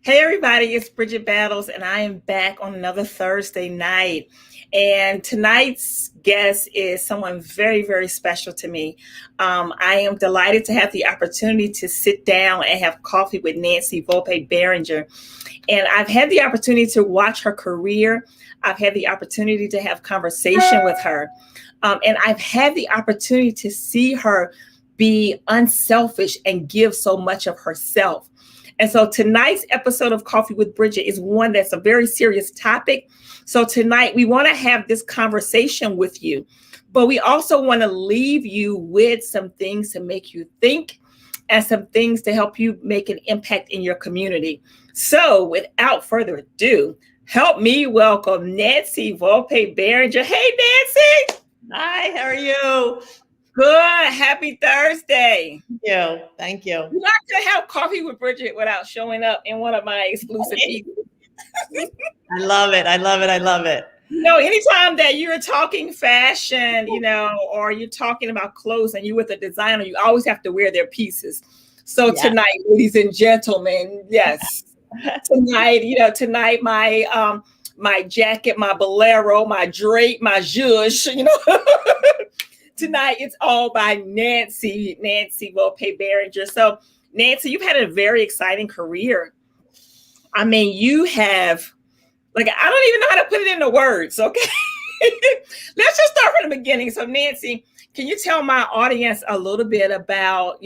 Hey everybody, it's Bridgett Battles, and I am back on another Thursday night. And tonight's guest is someone very, very special to me. I am delighted to have the opportunity to sit down and have coffee with Nancy Volpe-Beringer. And I've had the opportunity to watch her career. I've had the opportunity to have conversation with her. And I've had the opportunity to see her be unselfish and give so much of herself. And so tonight's episode of Coffee with Bridgett is one that's a very serious topic. So tonight we want to have this conversation with you, but we also want to leave you with some things to make you think and some things to help you make an impact in your community. So without further ado, help me welcome Nancy Volpe-Beringer. Hey, Nancy. Hi, how are you? Good. Happy Thursday. Thank you. You're not going to have Coffee with Bridgett without showing up in one of my exclusive pieces. I love it. Anytime that you're talking fashion, or you're talking about clothes and you're with a designer, you always have to wear their pieces. So Tonight, ladies and gentlemen, yes. Tonight my jacket, my bolero, my drape, my zhuzh, Tonight, it's all by Nancy Volpe-Beringer. So, Nancy, you've had a very exciting career. I mean, you have, I don't even know how to put it into words, okay? Let's just start from the beginning. So, Nancy, can you tell my audience a little bit about,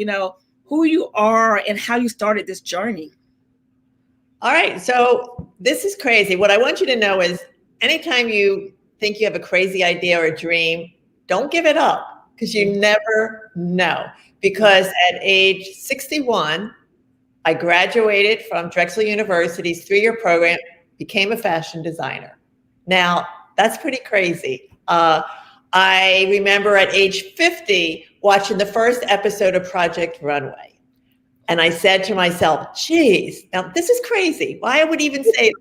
who you are and how you started this journey? All right. So, this is crazy. What I want you to know is anytime you think you have a crazy idea or a dream, don't give it up, because you never know. Because at age 61, I graduated from Drexel University's 3-year program, became a fashion designer. Now, that's pretty crazy. I remember at age 50 watching the first episode of Project Runway. And I said to myself, geez, now this is crazy. Why would I even say it?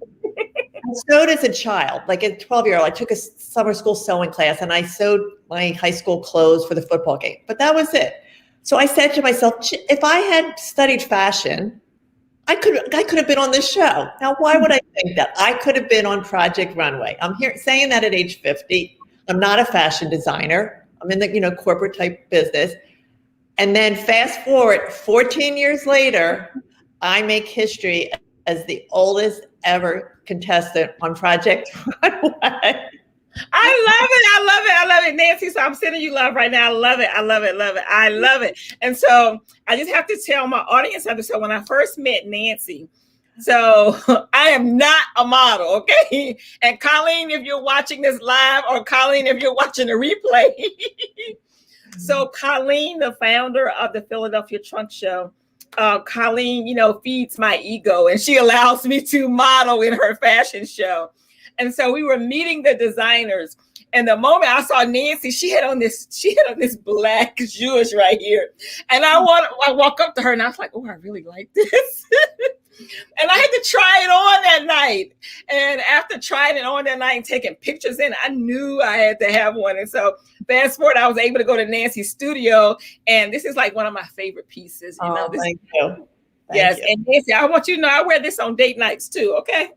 I sewed as a child, like a 12-year-old. I took a summer school sewing class and I sewed my high school clothes for the football game, but that was it. So I said to myself, if I had studied fashion, I could have been on this show. Now, why would I think that? I could have been on Project Runway. I'm here saying that at age 50. I'm not a fashion designer. I'm in the corporate type business. And then fast forward 14 years later, I make history as the oldest ever contestant on Project Runway. I love it, Nancy. So I'm sending you love right now. I love it. And so I just have to tell my audience something. So when I first met Nancy, so I am not a model, okay? And Colleen, if you're watching this live, or Colleen, if you're watching the replay. So Colleen, the founder of the Philadelphia Trunk Show, Colleen, feeds my ego, and she allows me to model in her fashion show. And so we were meeting the designers, and the moment I saw Nancy, she had on this black zhuzh right here, and I walk up to her, and I was like, oh, I really like this. And I had to try it on that night. And after trying it on that night and taking pictures in, I knew I had to have one. And so fast forward, I was able to go to Nancy's studio. And this is like one of my favorite pieces. Thank you. Yes. And Nancy, I want you to know I wear this on date nights too. Okay.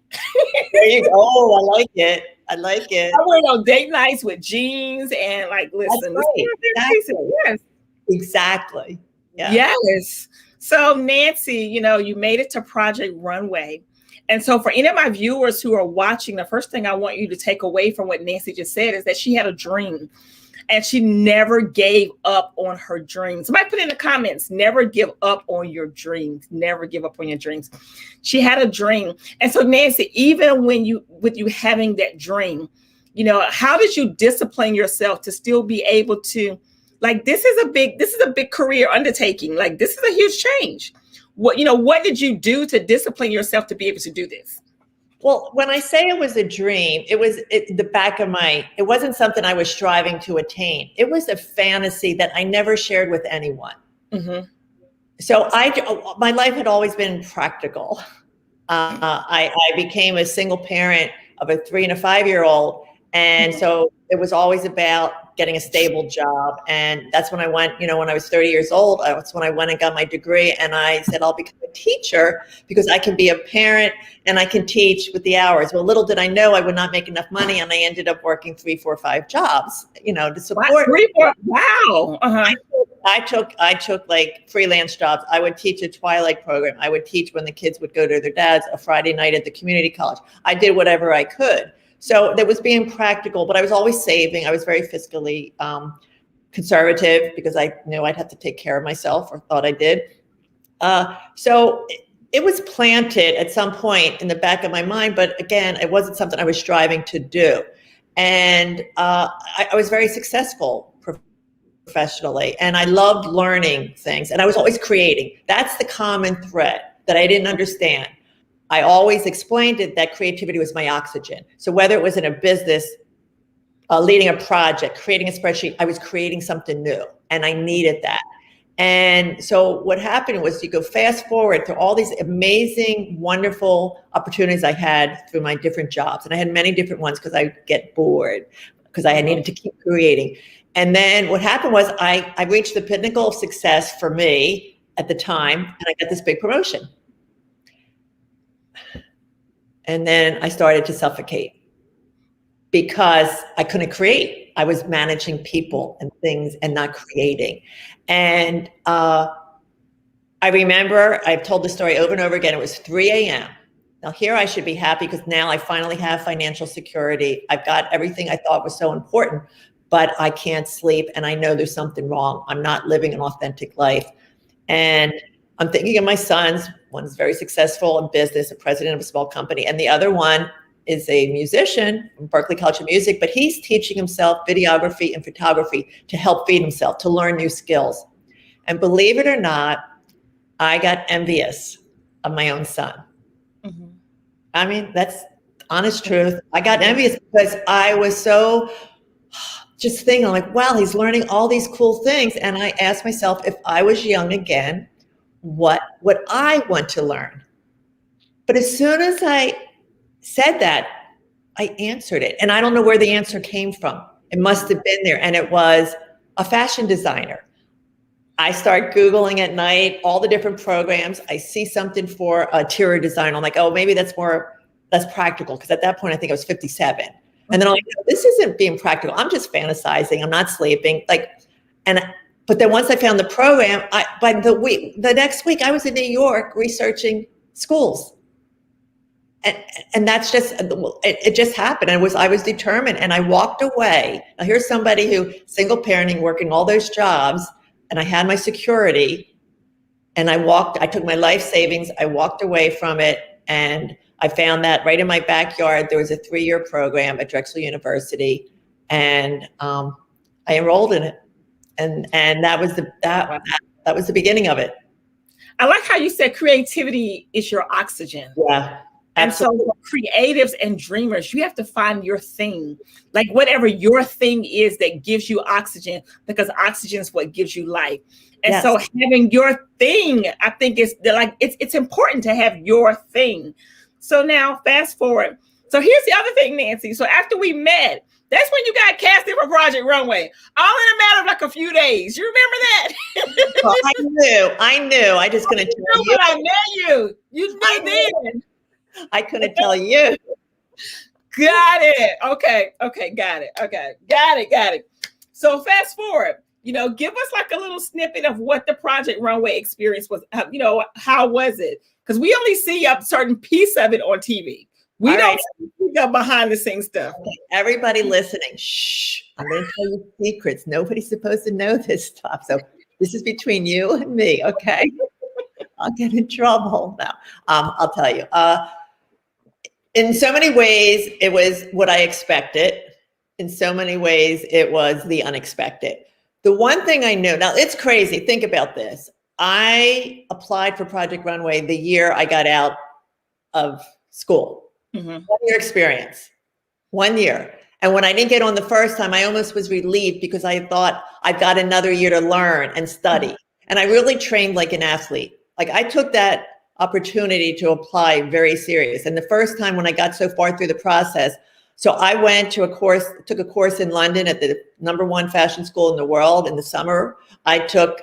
There you go. Oh, I like it. I wear it on date nights with jeans and listen. Yes. Exactly. Yeah. Yes. So Nancy, you made it to Project Runway. And so for any of my viewers who are watching, the first thing I want you to take away from what Nancy just said is that she had a dream and she never gave up on her dreams. Somebody put in the comments, never give up on your dreams. Never give up on your dreams. She had a dream. And so Nancy, even with you having that dream, how did you discipline yourself to still be able to, this is a big career undertaking. This is a huge change. What did you do to discipline yourself to be able to do this? Well, when I say it was a dream, it wasn't something I was striving to attain. It was a fantasy that I never shared with anyone. Mm-hmm. So my life had always been practical. I became a single parent of a 3 and a 5-year-old. And so it was always about getting a stable job. And that's when I went, when I was 30 years old, that's when I went and got my degree. And I said, I'll become a teacher because I can be a parent and I can teach with the hours. Well, little did I know I would not make enough money. And I ended up working 3, 4, 5 jobs, to support. Wow. Uh-huh. I took like freelance jobs. I would teach a twilight program. I would teach when the kids would go to their dads a Friday night at the community college. I did whatever I could. So that was being practical, but I was always saving. I was very fiscally conservative because I knew I'd have to take care of myself, or thought I did. So it was planted at some point in the back of my mind, but again, it wasn't something I was striving to do. And I was very successful professionally, and I loved learning things, and I was always creating. That's the common thread that I didn't understand. I always explained it that creativity was my oxygen. So whether it was in a business, leading a project, creating a spreadsheet, I was creating something new, and I needed that. And so what happened was, you go fast forward through all these amazing, wonderful opportunities I had through my different jobs. And I had many different ones because I get bored, because I needed to keep creating. And then what happened was I reached the pinnacle of success for me at the time, and I got this big promotion. And then I started to suffocate because I couldn't create. I was managing people and things and not creating. And I remember, I've told the story over and over again, it was 3 a.m. Now here I should be happy because now I finally have financial security. I've got everything I thought was so important, but I can't sleep and I know there's something wrong. I'm not living an authentic life. And I'm thinking of my sons. One's very successful in business, a president of a small company, and the other one is a musician from Berklee College of Music, but he's teaching himself videography and photography to help feed himself, to learn new skills. And believe it or not, I got envious of my own son. Mm-hmm. I mean, that's honest truth. I got envious because I was so just thinking like, wow, he's learning all these cool things. And I asked myself, if I was young again, what would I want to learn? But as soon as I said that, I answered it. And I don't know where the answer came from. It must have been there. And it was a fashion designer. I start Googling at night, all the different programs. I see something for a interior design. I'm like, oh, maybe that's practical. Because at that point, I think I was 57. And then I'm like, no, this isn't being practical. I'm just fantasizing. I'm not sleeping. But then once I found the program, by the next week, I was in New York researching schools. And that's just, it just happened. I was determined, and I walked away. Now here's somebody who single parenting, working all those jobs, and I had my security, and I took my life savings, I walked away from it, and I found that right in my backyard, there was a 3-year program at Drexel University, and I enrolled in it. And that was the beginning of it. I like how you said creativity is your oxygen. Yeah. Absolutely. And so creatives and dreamers, you have to find your thing, like whatever your thing is that gives you oxygen, because oxygen is what gives you life. And yes. So having your thing, I think it's important to have your thing. So now fast forward. So here's the other thing, Nancy. So after we met, that's when you got casted for Project Runway, all in a matter of like a few days. You remember that? Well, I knew. I just couldn't tell you. I met you. You knew then. I couldn't tell you. Got it. Okay. Got it. Okay. Got it. So fast forward, give us like a little snippet of what the Project Runway experience was. How was it? Because we only see a certain piece of it on TV. We all don't see the behind the scenes stuff. Okay. Everybody listening, shh, I'm going to tell you secrets. Nobody's supposed to know this stuff. So this is between you and me, okay? I'll get in trouble now. I'll tell you. In so many ways, it was what I expected. In so many ways, it was the unexpected. The one thing I knew, now it's crazy. Think about this. I applied for Project Runway the year I got out of school. Mm-hmm. 1 year experience, 1 year. And when I didn't get on the first time, I almost was relieved because I thought I've got another year to learn and study. And I really trained like an athlete. Like I took that opportunity to apply very serious. And the first time when I got so far through the process, So I went to took a course in London at the #1 fashion school in the world in the summer. I took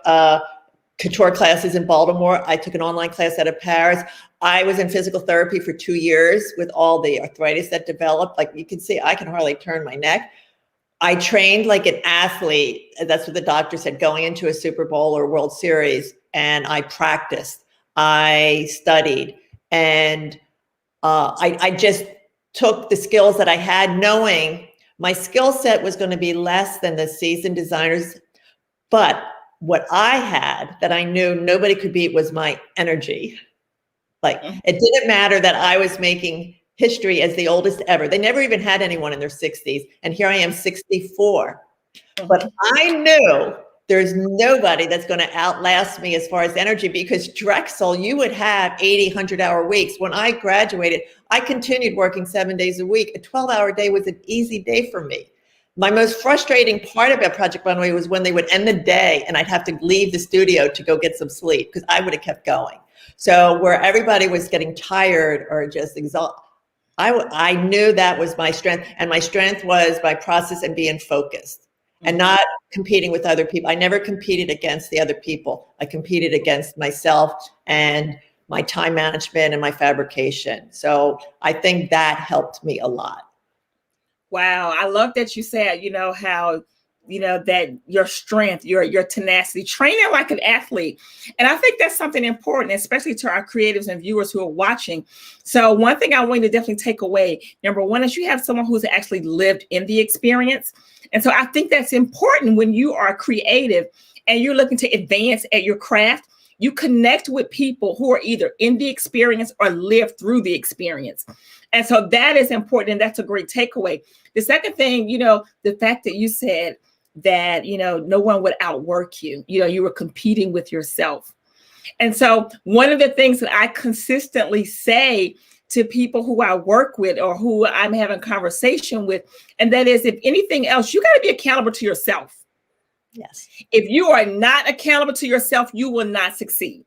couture classes in Baltimore. I took an online class out of Paris. I was in physical therapy for 2 years with all the arthritis that developed. Like you can see, I can hardly turn my neck. I trained like an athlete. That's what the doctor said, going into a Super Bowl or World Series. And I practiced, I studied, and I just took the skills that I had, knowing my skill set was going to be less than the seasoned designers. But what I had that I knew nobody could beat was my energy. Like, it didn't matter that I was making history as the oldest ever. They never even had anyone in their 60s. And here I am, 64. But I knew there's nobody that's going to outlast me as far as energy, because Drexel, you would have 80, 100-hour weeks. When I graduated, I continued working 7 days a week. A 12-hour day was an easy day for me. My most frustrating part about Project Runway was when they would end the day and I'd have to leave the studio to go get some sleep, because I would have kept going. So where everybody was getting tired or just exhausted, I knew that was my strength. And my strength was by process and being focused and not competing with other people. I never competed against the other people. I competed against myself and my time management and my fabrication. So I think that helped me a lot. Wow. I love that you said, how, that your strength, your tenacity, training like an athlete. And I think that's something important, especially to our creatives and viewers who are watching. So one thing I want you to definitely take away, number one, is you have someone who's actually lived in the experience. And so I think that's important when you are creative and you're looking to advance at your craft. You connect with people who are either in the experience or live through the experience. And so that is important. And that's a great takeaway. The second thing, the fact that you said that, no one would outwork you, you were competing with yourself. And so one of the things that I consistently say to people who I work with or who I'm having conversation with, and that is, if anything else, you got to be accountable to yourself. Yes. If you are not accountable to yourself, you will not succeed.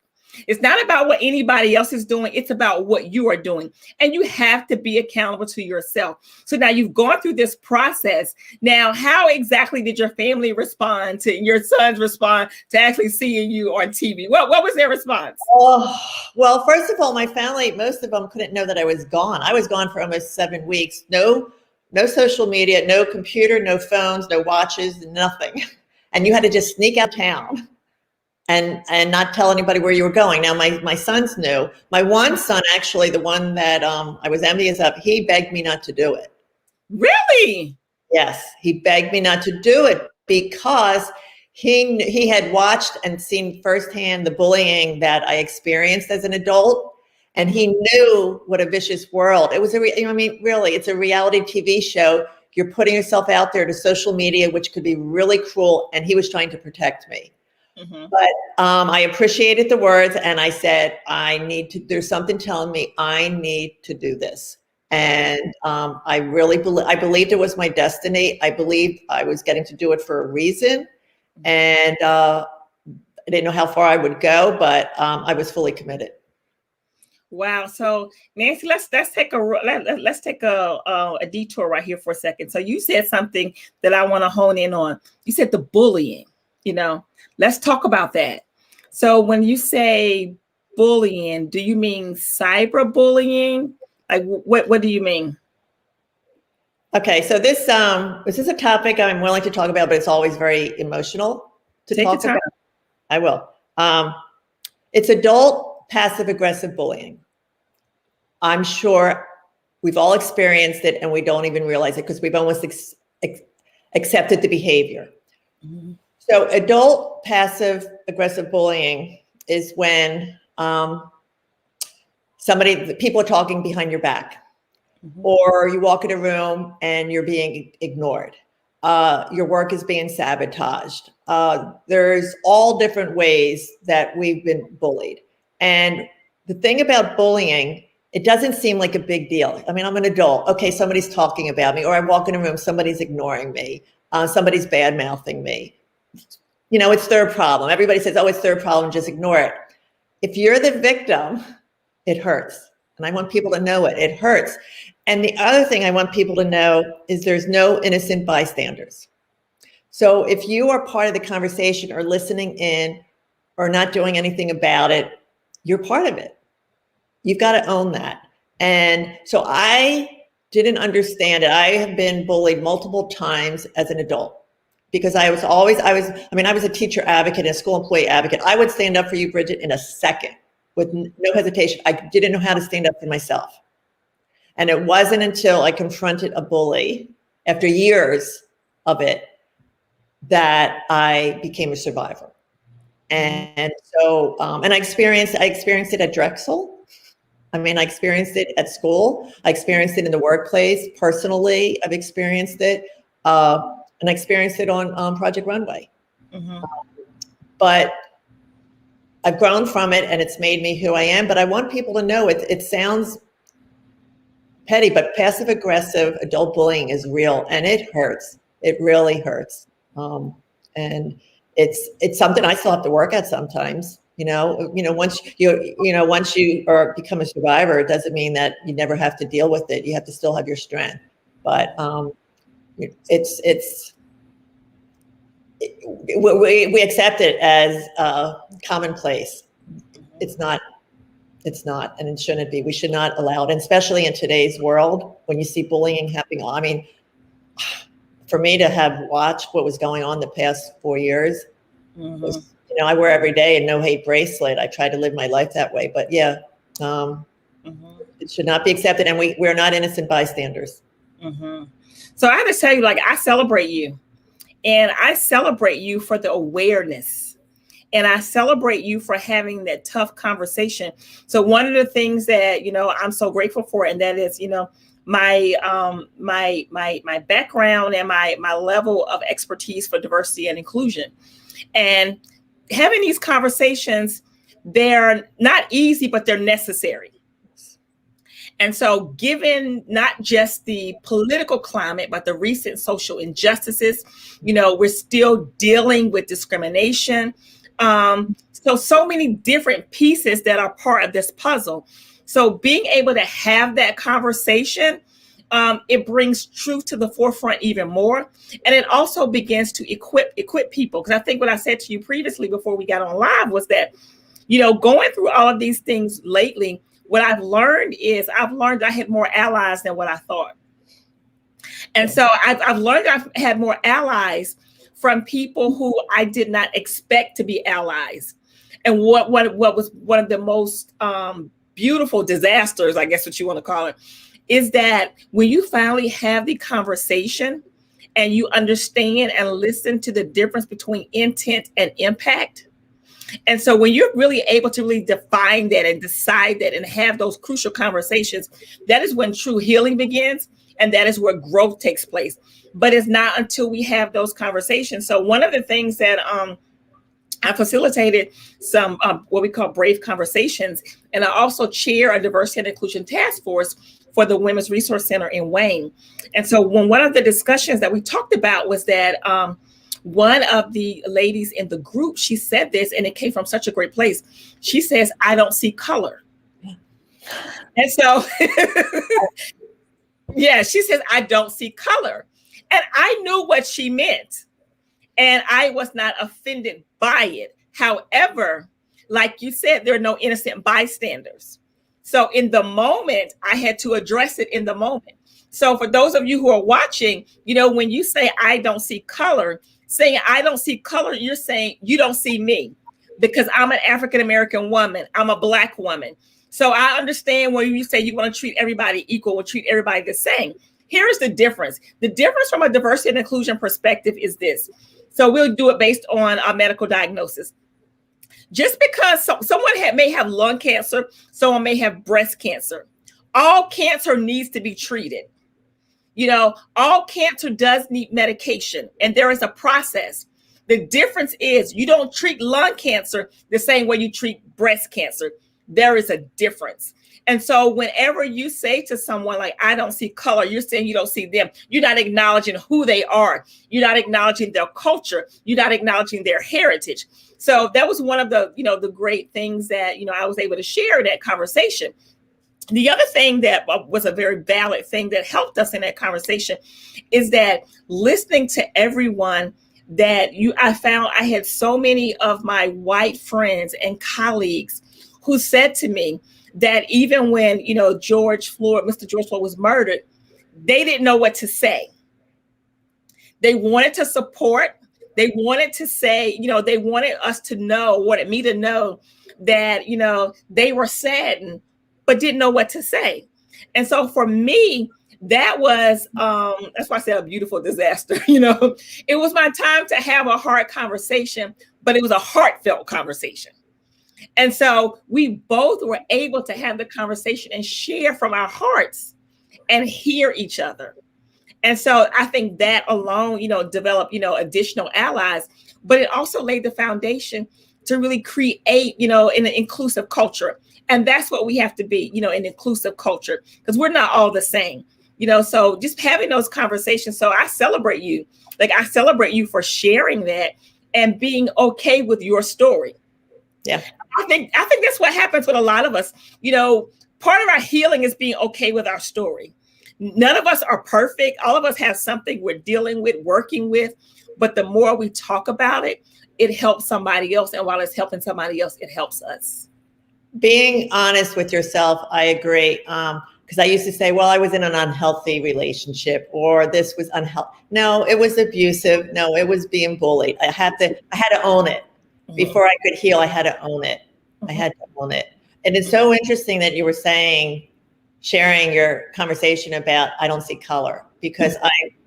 It's not about what anybody else is doing. It's about what you are doing. And you have to be accountable to yourself. So now you've gone through this process. Now, how exactly did your family respond to your sons respond to actually seeing you on TV? What was their response? Oh, well, first of all, my family, most of them couldn't know that I was gone. I was gone for almost 7 weeks. No social media, no computer, no phones, no watches, nothing. And you had to just sneak out of town and not tell anybody where you were going. Now, my sons knew. My one son, actually, the one that I was envious of, he begged me not to do it. Really? Yes, he begged me not to do it because he had watched and seen firsthand the bullying that I experienced as an adult. And he knew what a vicious world. It was really, it's a reality TV show. You're putting yourself out there to social media, which could be really cruel. And he was trying to protect me. Mm-hmm. But I appreciated the words. And I said, there's something telling me I need to do this. And I believed it was my destiny. I believed I was getting to do it for a reason. And I didn't know how far I would go, but I was fully committed. Wow. So Nancy, let's take a detour right here for a second. So you said something that I want to hone in on. You said the bullying, let's talk about that. So when you say bullying, do you mean cyberbullying? Like what do you mean? Okay. So this is a topic I'm willing to talk about, but it's always very emotional to talk about. I will. It's adult passive aggressive bullying. I'm sure we've all experienced it and we don't even realize it because we've almost accepted the behavior. Mm-hmm. So adult passive aggressive bullying is when people are talking behind your back, mm-hmm. or you walk in a room and you're being ignored. Your work is being sabotaged. There's all different ways that we've been bullied. And the thing about bullying, it doesn't seem like a big deal. I mean, I'm an adult. Okay, somebody's talking about me, or I walk in a room, somebody's ignoring me. Somebody's bad-mouthing me. It's their problem. Everybody says, oh, it's their problem, just ignore it. If you're the victim, it hurts. And I want people to know it. It hurts. And the other thing I want people to know is there's no innocent bystanders. So if you are part of the conversation or listening in or not doing anything about it, you're part of it. You've got to own that. And so I didn't understand it. I have been bullied multiple times as an adult because I was a teacher advocate and a school employee advocate. I would stand up for you, Bridgett, in a second with no hesitation. I didn't know how to stand up for myself. And it wasn't until I confronted a bully after years of it that I became a survivor. And so, and I experienced it at Drexel. I experienced it at school. I experienced it in the workplace. Personally, I've experienced it. And I experienced it on Project Runway. Mm-hmm. But I've grown from it and it's made me who I am. But I want people to know it sounds petty, but passive aggressive adult bullying is real and it hurts. It really hurts. And it's something I still have to work at sometimes. Once you become a survivor, it doesn't mean that you never have to deal with it. You have to still have your strength. But we accept it as commonplace. It's not, and it shouldn't be. We should not allow it, and especially in today's world when you see bullying happening. For me to have watched what was going on the past 4 years, was, I wear every day a no hate bracelet. I try to live my life that way, but yeah, it should not be accepted, and we're not innocent bystanders. So I have to tell you, I celebrate you, and I celebrate you for the awareness, and I celebrate you for having that tough conversation. So one of the things that, I'm so grateful for, and that is, my background and my level of expertise for diversity and inclusion, and having these conversations, they're not easy, but they're necessary. And so given not just the political climate, but the recent social injustices, we're still dealing with discrimination. So many different pieces that are part of this puzzle. So being able to have that conversation, it brings truth to the forefront even more. And it also begins to equip people. Because I think what I said to you previously before we got on live was that, going through all of these things lately, what I've learned I had more allies than what I thought. And so I've learned I've had more allies from people who I did not expect to be allies. And what was one of the most beautiful disasters, I guess what you want to call it, is that when you finally have the conversation and you understand and listen to the difference between intent and impact. And so when you're really able to really define that and decide that and have those crucial conversations, that is when true healing begins. And that is where growth takes place. But it's not until we have those conversations. So one of the things that I facilitated some what we call brave conversations. And I also chair a diversity and inclusion task force for the Women's Resource Center in Wayne. And so one of the discussions that we talked about was that one of the ladies in the group, she said this, and it came from such a great place. She says, I don't see color. And so, yeah, she says, I don't see color. And I knew what she meant. And I was not offended by it. However, like you said, there are no innocent bystanders. So in the moment, I had to address it in the moment. So for those of you who are watching, when you say, I don't see color, saying I don't see color, you're saying you don't see me because I'm an African-American woman. I'm a Black woman. So I understand when you say you want to treat everybody equal or treat everybody the same. Here's the difference. The difference from a diversity and inclusion perspective is this. So we'll do it based on a medical diagnosis. Just because someone may have lung cancer, someone may have breast cancer, all cancer needs to be treated. All cancer does need medication, and there is a process. The difference is you don't treat lung cancer the same way you treat breast cancer. There is a difference. And so whenever you say to someone like, I don't see color, you're saying you don't see them. You're not acknowledging who they are. You're not acknowledging their culture. You're not acknowledging their heritage. So that was one of the, the great things that, I was able to share in that conversation. The other thing that was a very valid thing that helped us in that conversation is that listening to everyone I found I had so many of my white friends and colleagues who said to me that even when, Mr. George Floyd was murdered, they didn't know what to say. They wanted to support. They wanted to say, they wanted us to know, wanted me to know that, they were saddened, but didn't know what to say. And so for me, that was, that's why I said a beautiful disaster. It was my time to have a hard conversation, but it was a heartfelt conversation. And so we both were able to have the conversation and share from our hearts and hear each other. And so I think that alone, developed, additional allies, but it also laid the foundation to really create, an inclusive culture. And that's what we have to be, an inclusive culture, because we're not all the same, so just having those conversations. So I celebrate you. Like, I celebrate you for sharing that and being okay with your story. Yeah. I think that's what happens with a lot of us. Part of our healing is being okay with our story. None of us are perfect. All of us have something we're dealing with, working with. But the more we talk about it, it helps somebody else. And while it's helping somebody else, it helps us. Being honest with yourself, I agree. Because I used to say, well, I was in an unhealthy relationship, or this was unhealthy. No, it was abusive. No, it was being bullied. I had to own it. Before I could heal, I had to own it. I had to own it. And it's so interesting that you were sharing your conversation about I don't see color, because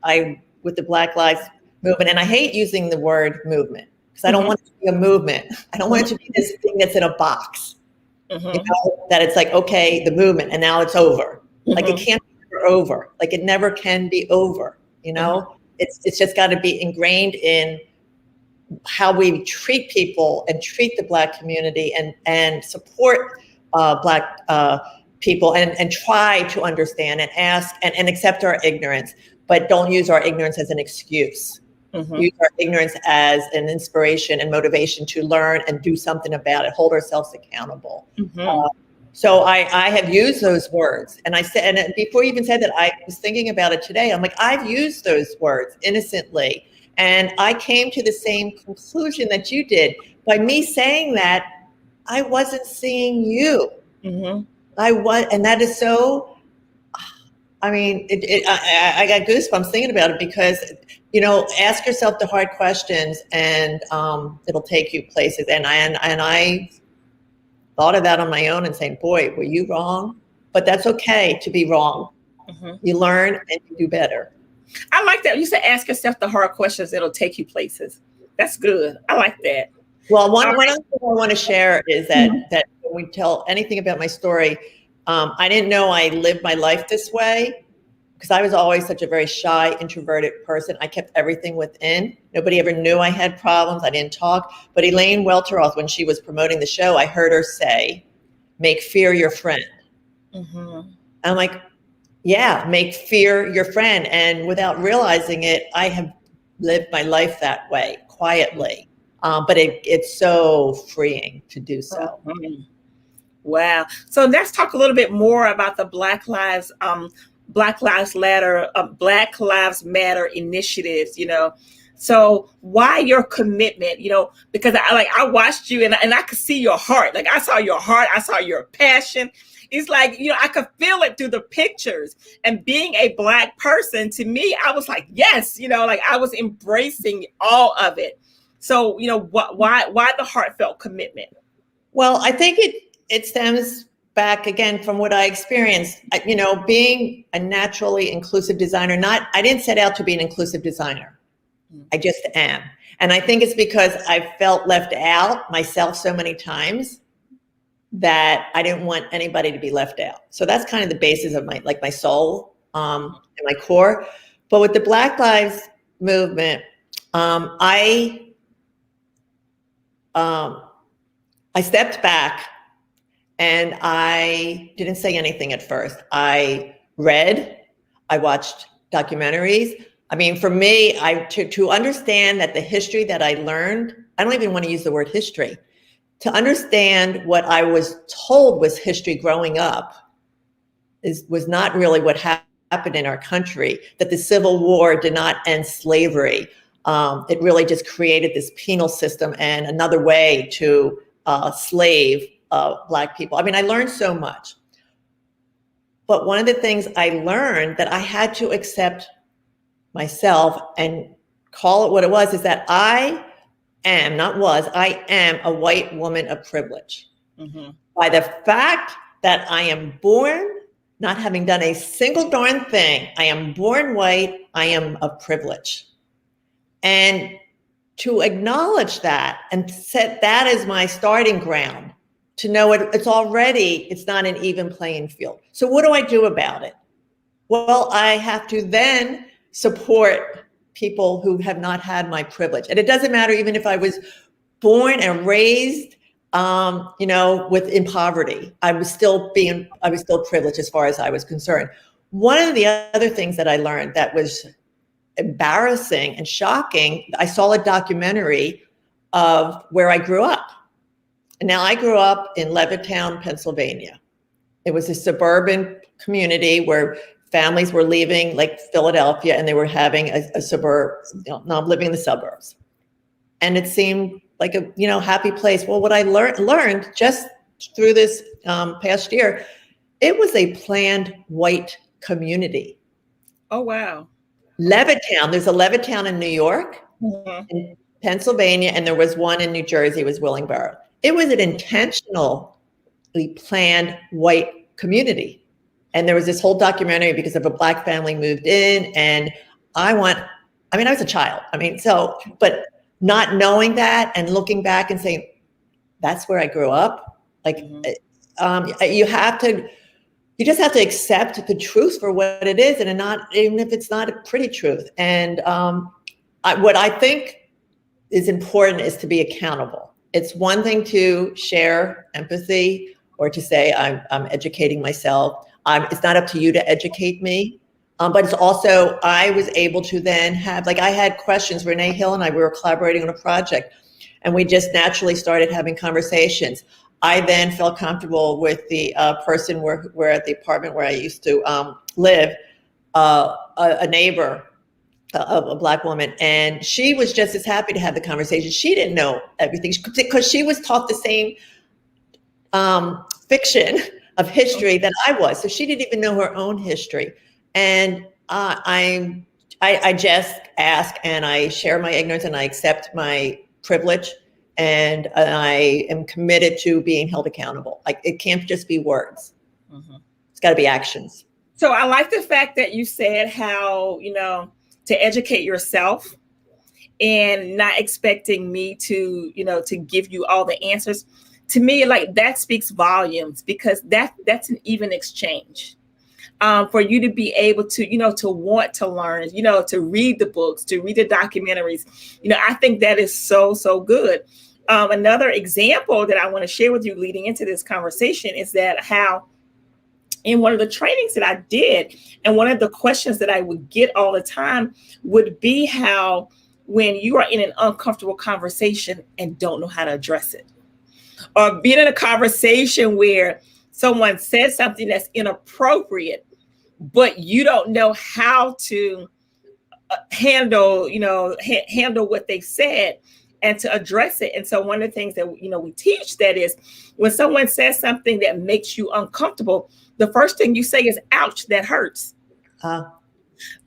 I with the Black Lives Movement, and I hate using the word movement because I don't want it to be a movement. I don't want it to be this thing that's in a box. That it's like, okay, the movement, and now it's over. Like, it can't be over. Like, it never can be over. It's just got to be ingrained in how we treat people and treat the Black community and support Black people and try to understand and ask and accept our ignorance, but don't use our ignorance as an excuse. Use our ignorance as an inspiration and motivation to learn and do something about it, hold ourselves accountable. So I have used those words. And I said, and before you even said that, I was thinking about it today. I'm like, I've used those words innocently. And I came to the same conclusion that you did. By me saying that, I wasn't seeing you. I was, and that is so, I mean, I got goosebumps thinking about it, because, ask yourself the hard questions, and it'll take you places. And I thought of that on my own and saying, boy, were you wrong? But that's okay to be wrong. You learn and you do better. I like that. You said ask yourself the hard questions that'll take you places. That's good. I like that. Well, one other thing I want to share is that when we tell anything about my story, I didn't know I lived my life this way, because I was always such a very shy, introverted person. I kept everything within. Nobody ever knew I had problems. I didn't talk. But Elaine Welteroth, when she was promoting the show, I heard her say, make fear your friend. I'm like, yeah, make fear your friend. And without realizing it, I have lived my life that way, quietly. But it's so freeing to do so. Wow. So let's talk a little bit more about the Black Lives Matter initiatives, So why your commitment, because I watched you and I could see your heart. Like, I saw your heart, I saw your passion. It's like, I could feel it through the pictures. And being a Black person, to me, I was like, yes, I was embracing all of it. So, why the heartfelt commitment? Well, I think it stems back again from what I experienced, being a naturally inclusive designer. I didn't set out to be an inclusive designer. I just am. And I think it's because I felt left out myself so many times that I didn't want anybody to be left out. So that's kind of the basis of my soul and my core. But with the Black Lives Movement, I stepped back and I didn't say anything at first. I read, I watched documentaries. I mean, for me, to understand that the history that I learned, I don't even want to use the word history, to understand what I was told was history growing up was not really what happened in our country, that the Civil War did not end slavery. It really just created this penal system and another way to slave Black people. I mean, I learned so much. But one of the things I learned that I had to accept myself and call it what it was is that I am a white woman of privilege. Mm-hmm. By the fact that I am born not having done a single darn thing, I am born white, I am of privilege. And to acknowledge that and set that as my starting ground, to know it's not an even playing field. So what do I do about it? Well, I have to then support people who have not had my privilege. And it doesn't matter even if I was born and raised in poverty. I was still privileged as far as I was concerned. One of the other things that I learned that was embarrassing and shocking, I saw a documentary of where I grew up. And now I grew up in Levittown, Pennsylvania. It was a suburban community where families were leaving like Philadelphia and they were having a suburb, not living in the suburbs. And it seemed like a happy place. Well, what I learned just through this past year, it was a planned white community. Oh, wow. Levittown, there's a Levittown in New York, mm-hmm. in Pennsylvania, and there was one in New Jersey, it was Willingboro. It was an intentionally planned white community. And there was this whole documentary because of a Black family moved in, and I was a child. But not knowing that and looking back and saying, that's where I grew up. Like, mm-hmm. You just have to accept the truth for what it is, and even if it's not a pretty truth. And what I think is important is to be accountable. It's one thing to share empathy or to say I'm educating myself. It's not up to you to educate me. But it's also, I was able to then have, I had questions. Renee Hill and I, we were collaborating on a project, and we just naturally started having conversations. I then felt comfortable with the person where at the apartment where I used to live, a neighbor, a Black woman, and she was just as happy to have the conversation. She didn't know everything because she was taught the same fiction of history that I was. So she didn't even know her own history. And I just ask and I share my ignorance and I accept my privilege, and I am committed to being held accountable. It can't just be words. Mm-hmm. It's got to be actions. So I like the fact that you said how, to educate yourself and not expecting me to, to give you all the answers. To me, that speaks volumes, because that's an even exchange. For you to be able to, to want to learn, to read the books, to read the documentaries, I think that is so, so good. Another example that I want to share with you leading into this conversation is that how in one of the trainings that I did, and one of the questions that I would get all the time would be how when you are in an uncomfortable conversation and don't know how to address it, or being in a conversation where someone says something that's inappropriate, but you don't know how to handle what they said and to address it. And so one of the things that, we teach that is when someone says something that makes you uncomfortable, the first thing you say is, ouch, that hurts.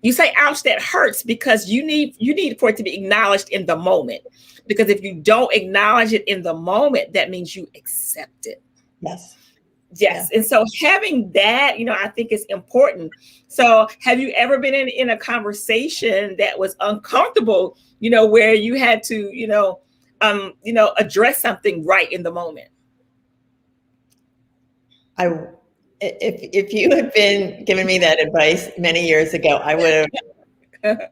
You say, ouch, that hurts, because you need for it to be acknowledged in the moment. Because if you don't acknowledge it in the moment, that means you accept it. Yes. Yes. Yeah. And so having that, I think is important. So have you ever been in a conversation that was uncomfortable, where you had to, address something right in the moment? If you had been giving me that advice many years ago, I would have.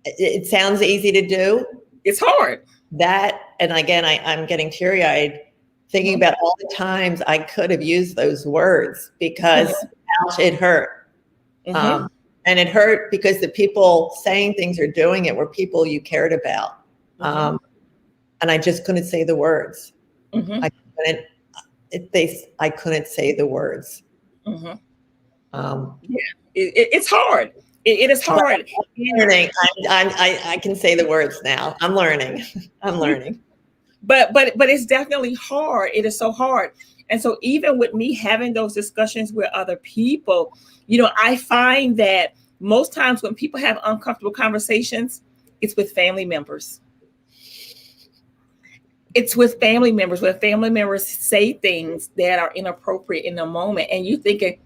It sounds easy to do. It's hard. That, and again, I'm getting teary-eyed thinking about all the times I could have used those words, because ouch, it hurt. Mm-hmm. And it hurt because the people saying things or doing it were people you cared about. Mm-hmm. And I just couldn't say the words. Mm-hmm. I couldn't say the words. Mm-hmm. Yeah, it's hard. It is hard. I'm learning. I can say the words now. I'm learning. I'm learning. But it's definitely hard. It is so hard. And so even with me having those discussions with other people, I find that most times when people have uncomfortable conversations, it's with family members. It's with family members, where family members say things that are inappropriate in the moment. And you thinking,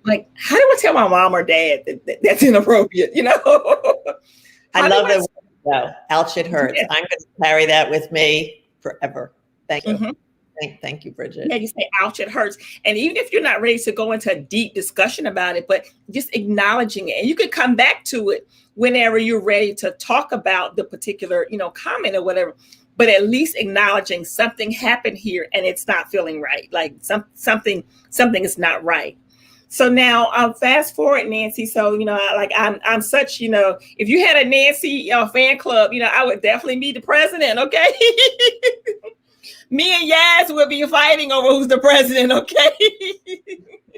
like, how do I tell my mom or dad that's inappropriate? I love the word, though. Ouch, it hurts. Yeah. I'm going to carry that with me forever. Thank you. Mm-hmm. Thank you, Bridgett. Yeah, you say, ouch, it hurts. And even if you're not ready to go into a deep discussion about it, but just acknowledging it. And you could come back to it whenever you're ready to talk about the particular, comment or whatever. But at least acknowledging something happened here and it's not feeling right. Like something is not right. So now fast forward, Nancy. So, I'm such, if you had a Nancy fan club, I would definitely be the president. Okay. Me and Yaz will be fighting over who's the president. Okay.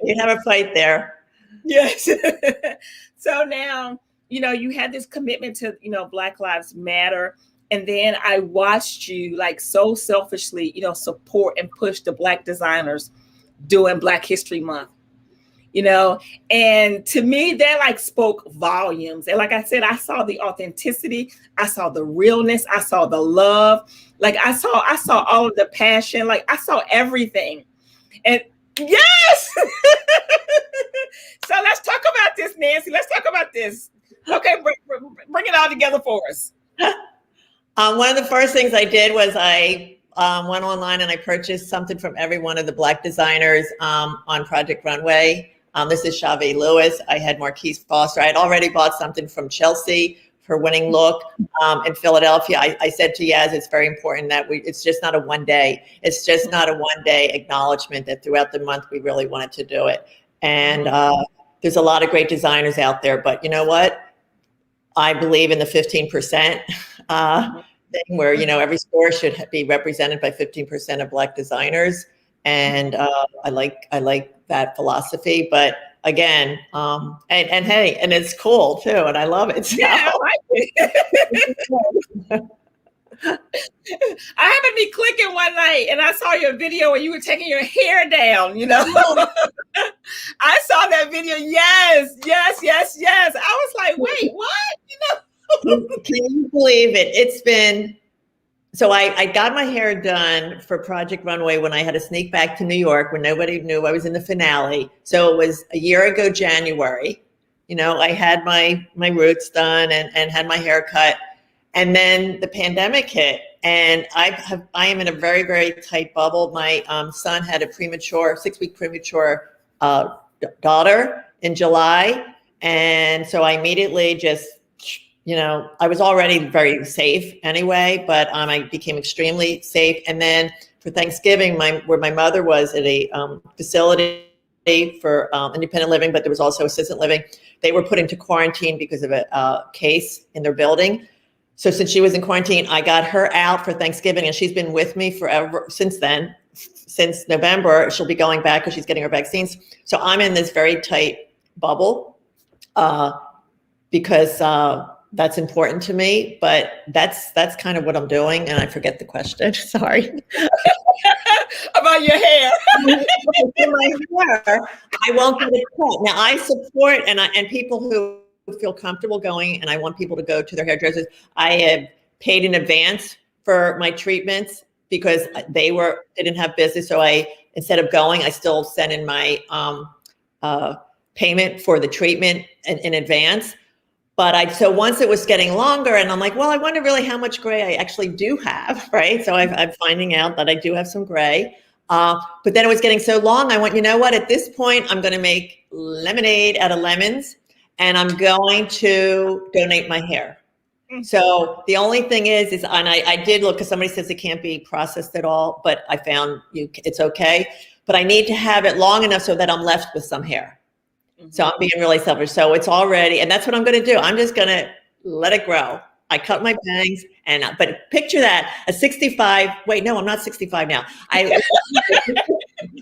You'd have a fight there. Yes. So now, you had this commitment to, Black Lives Matter. And then I watched you like so selfishly, support and push the Black designers during Black History Month. And to me, that like spoke volumes. And like I said, I saw the authenticity. I saw the realness. I saw the love. Like I saw all of the passion. Like I saw everything. And yes. So let's talk about this, Nancy. Let's talk about this. Okay. Bring it all together for us. One of the first things I did was I went online and I purchased something from every one of the Black designers on Project Runway. This is Chavez Lewis. I had Marquise Foster. I had already bought something from Chelsea, her winning look in Philadelphia. I said to Yaz, it's very important that it's just not a one day. It's just not a one day acknowledgement that throughout the month we really wanted to do it. And there's a lot of great designers out there, but you know what? I believe in the 15% thing where, every store should be represented by 15% of Black designers. And I like that philosophy, but again, and hey, and it's cool too. And I love it. So. Yeah, I like it. I happened to be clicking one night and I saw your video where you were taking your hair down, I saw that video. Yes. I was like, wait, what? Can you believe it? It's been, so I got my hair done for Project Runway when I had to sneak back to New York when nobody knew I was in the finale. So it was a year ago, January. I had my roots done and had my hair cut. And then the pandemic hit. And I am in a very, very tight bubble. My son had a 6-week premature daughter in July. And so I immediately just, I was already very safe anyway, but I became extremely safe. And then for Thanksgiving, where my mother was at a facility for independent living, but there was also assisted living, they were put into quarantine because of a case in their building. So since she was in quarantine, I got her out for Thanksgiving, and she's been with me forever since then. Since November, she'll be going back because she's getting her vaccines. So I'm in this very tight bubble because that's important to me, but that's kind of what I'm doing. And I forget the question. Sorry. About your hair. My hair, I won't get it cut. Now I support and people who feel comfortable going, and I want people to go to their hairdressers. I have paid in advance for my treatments because they didn't have business. So instead of going, I still sent in my payment for the treatment in advance. But so once it was getting longer, and I'm like, well, I wonder really how much gray I actually do have, right? So I'm finding out that I do have some gray. But then it was getting so long, I went, you know what? At this point, I'm going to make lemonade out of lemons, and I'm going to donate my hair. So the only thing is and I did look, because somebody says it can't be processed at all, but I found it's okay. But I need to have it long enough so that I'm left with some hair. So I'm being really selfish. So it's already, and that's what I'm going to do. I'm just going to let it grow. I cut my bangs, but picture that, a 65, wait, no, I'm not 65 now.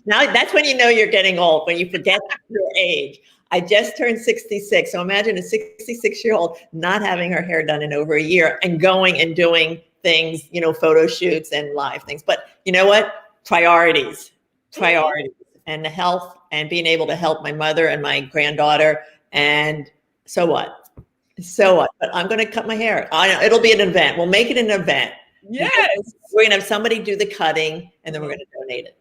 Now that's when you know you're getting old, when you forget your age. I just turned 66. So imagine a 66-year-old not having her hair done in over a year and going and doing things, photo shoots and live things. But you know what? Priorities, and the health and being able to help my mother and my granddaughter. And so what? But I'm going to cut my hair. It'll be an event. We'll make it an event. Yes. We're going to have somebody do the cutting and then we're going to donate it.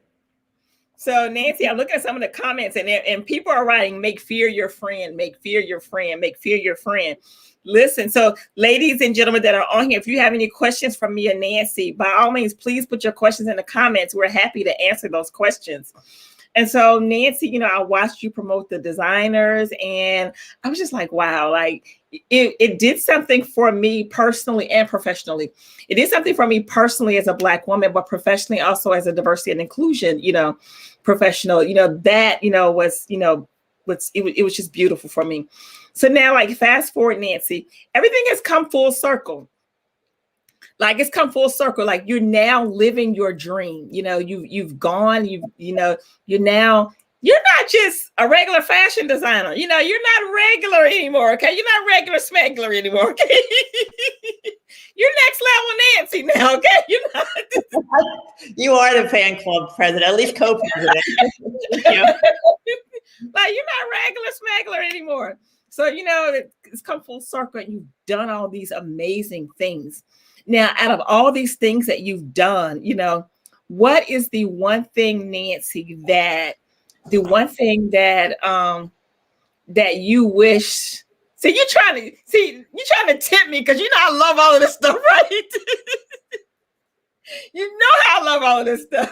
So Nancy, I'm looking at some of the comments and people are writing, make fear your friend, make fear your friend, make fear your friend. Listen, so ladies and gentlemen that are on here, if you have any questions from me and Nancy, by all means, please put your questions in the comments. We're happy to answer those questions. And so Nancy, I watched you promote the designers and I was just like, wow, like it did something for me personally and professionally. It did something for me personally as a Black woman, but professionally also as a diversity and inclusion, professional, that, it was just beautiful for me. So now, like, fast forward, Nancy, everything has come full circle. Like, it's come full circle. Like, you're now living your dream. You've gone, you're not just a regular fashion designer. You're not regular anymore. Okay. You're not regular smuggler anymore. Okay. You're next level Nancy now. Okay. You're not. You are the fan club president, at least co-president. Like, you're not regular smuggler anymore. So, it's come full circle and you've done all these amazing things. Now, out of all these things that you've done, what is the one thing, Nancy, that you wish? See, you're trying to tempt me because I love all of this stuff, right? You know how I love all of this stuff.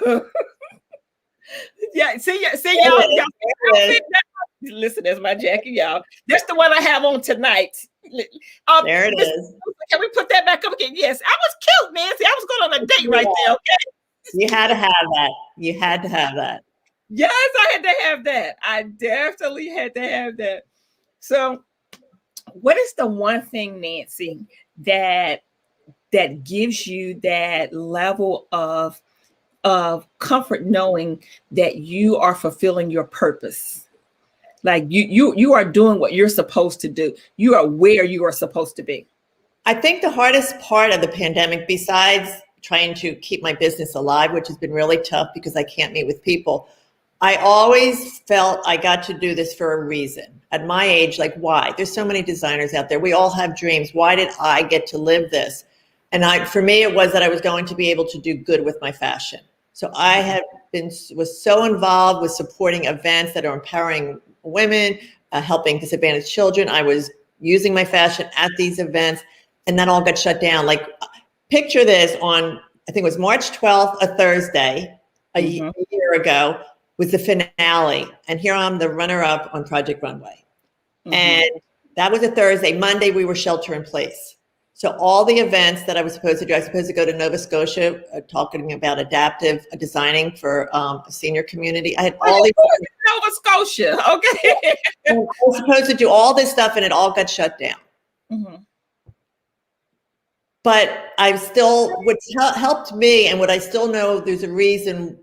Yeah, y'all. Listen, there's my jacket, y'all. That's the one I have on tonight. There it is. Can we put that back up again? Yes, I was cute, Nancy. I was going on a date right there, okay? You had to have that. You had to have that. Yes, I had to have that. I definitely had to have that. So what is the one thing, Nancy, that gives you that level of comfort knowing that you are fulfilling your purpose? Like you are doing what you're supposed to do. You are where you are supposed to be. I think the hardest part of the pandemic, besides trying to keep my business alive, which has been really tough because I can't meet with people, I always felt I got to do this for a reason. At my age, like, why? There's so many designers out there. We all have dreams. Why did I get to live this? And for me, it was that I was going to be able to do good with my fashion. So I was so involved with supporting events that are empowering women, helping disadvantaged children. I was using my fashion at these events, and that all got shut down. Like, picture this on, I think it was March 12th, a Thursday, a year ago, was the finale. And here I'm the runner-up on Project Runway. And that was a Thursday. Monday, we were shelter in place. So all the events that I was supposed to do, I was supposed to go to Nova Scotia, talking about adaptive designing for a senior community. I had all these. Nova Scotia, okay. I was supposed to do all this stuff, and it all got shut down. But I still, what helped me, and what I still know, there's a reason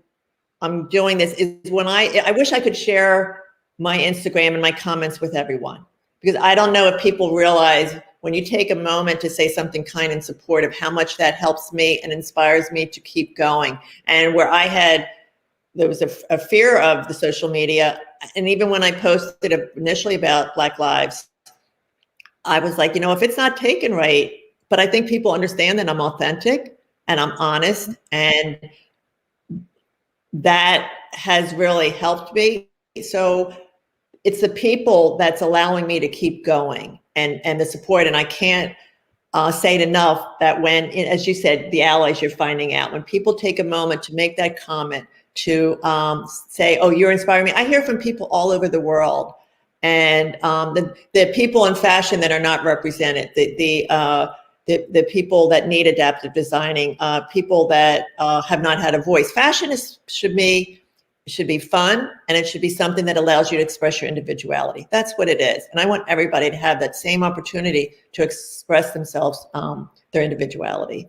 I'm doing this, is when I wish I could share my Instagram and my comments with everyone, because I don't know if people realize when you take a moment to say something kind and supportive, how much that helps me and inspires me to keep going. And where there was a fear of the social media. And even when I posted initially about Black Lives, I was like, if it's not taken right, but I think people understand that I'm authentic and I'm honest, and that has really helped me. So it's the people that's allowing me to keep going, and the support. And I can't say it enough that when, as you said, the allies you're finding out, when people take a moment to make that comment, to say, oh, you're inspiring me. I hear from people all over the world, and the people in fashion that are not represented, the people that need adaptive designing, people that have not had a voice. Fashion should be fun, and it should be something that allows you to express your individuality. That's what it is. And I want everybody to have that same opportunity to express themselves, their individuality.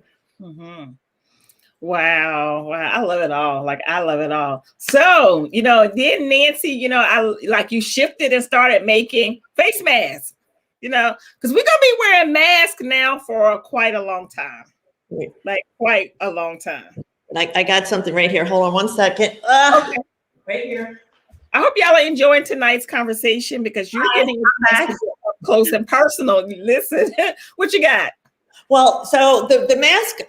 Wow. Wow. I love it all. Like, I love it all. So, then Nancy, I like you shifted and started making face masks, because we're going to be wearing masks now for quite a long time. Like, quite a long time. I got something right here. Hold on one second. Okay. Right here. I hope y'all are enjoying tonight's conversation because you're getting up close and personal. Listen, what you got? Well, so the mask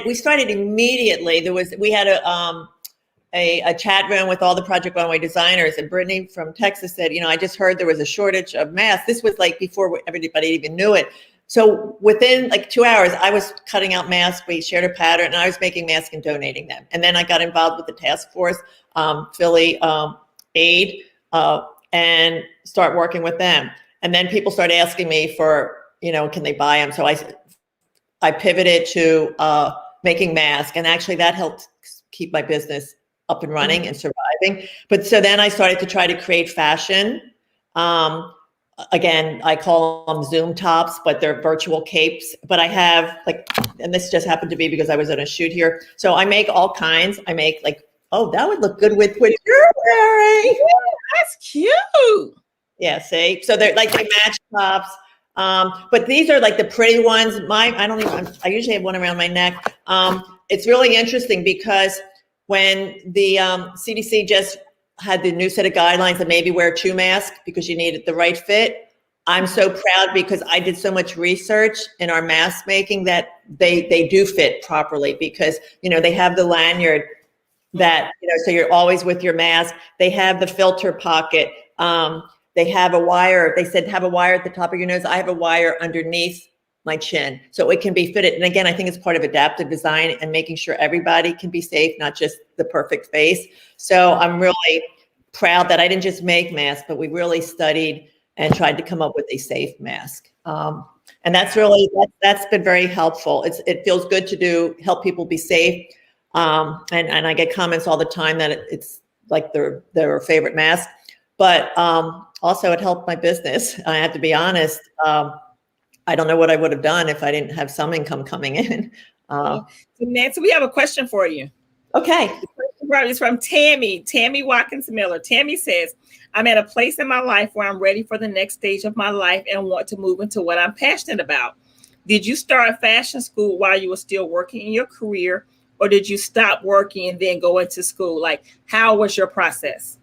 we started immediately. We had a chat room with all the Project Runway designers, and Brittany from Texas said, I just heard there was a shortage of masks. This was like before everybody even knew it. So within like 2 hours, I was cutting out masks. We shared a pattern, and I was making masks and donating them. And then I got involved with the task force, Philly Aid, and start working with them. And then people started asking me for, can they buy them? So I pivoted to making masks, and actually that helped keep my business up and running and surviving. But so then I started to try to create fashion. Again, I call them Zoom tops, but they're virtual capes. But I have and this just happened to be because I was on a shoot here. So I make all kinds. I make oh, that would look good with what you're wearing. Yeah, that's cute. Yeah, see? So they match tops. But these are like the pretty ones. I usually have one around my neck. It's really interesting because when the CDC just had the new set of guidelines that maybe wear 2 masks because you needed the right fit, I'm so proud because I did so much research in our mask making that they do fit properly because, they have the lanyard that, so you're always with your mask. They have the filter pocket. They have a wire. They said have a wire at the top of your nose. I have a wire underneath my chin, so it can be fitted. And again, I think it's part of adaptive design and making sure everybody can be safe, not just the perfect face. So I'm really proud that I didn't just make masks, but we really studied and tried to come up with a safe mask. And that's been very helpful. It feels good to help people be safe. And I get comments all the time that it's like their favorite mask. But also it helped my business. I have to be honest. I don't know what I would have done if I didn't have some income coming in. So Nancy, we have a question for you. Okay. The question is from Tammy Watkins Miller. Tammy says, I'm at a place in my life where I'm ready for the next stage of my life and want to move into what I'm passionate about. Did you start fashion school while you were still working in your career, or did you stop working and then go into school? Like, how was your process?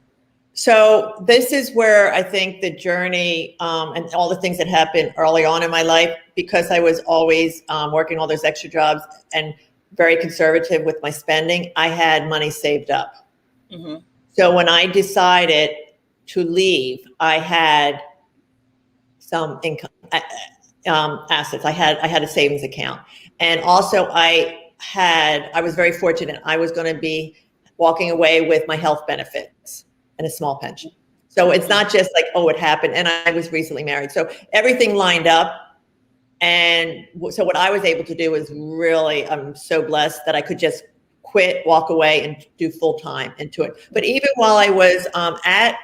So this is where I think the journey and all the things that happened early on in my life, because I was always working all those extra jobs and very conservative with my spending, I had money saved up. Mm-hmm. So when I decided to leave, I had some income assets. I had a savings account, and also I was very fortunate. I was going to be walking away with my health benefits and a small pension. So it's not just like, oh, it happened. And I was recently married. So everything lined up. And so what I was able to do was really, I'm so blessed that I could just quit, walk away, and do full time into it. But even while I was at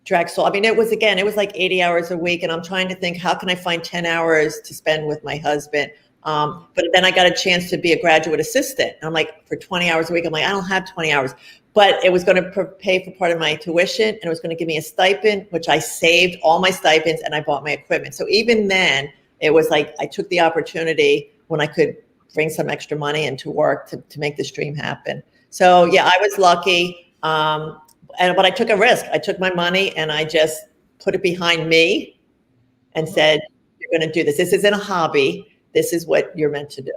Drexel, I mean, it was like 80 hours a week. And I'm trying to think, how can I find 10 hours to spend with my husband? But then I got a chance to be a graduate assistant. And I'm like, for 20 hours a week, I'm like, I don't have 20 hours. But it was going to pay for part of my tuition, and it was going to give me a stipend, which I saved all my stipends, and I bought my equipment. So even then, it was like I took the opportunity when I could bring some extra money into work to make this dream happen. So yeah, I was lucky. But I took a risk. I took my money and I just put it behind me and said, you're going to do this. This isn't a hobby. This is what you're meant to do.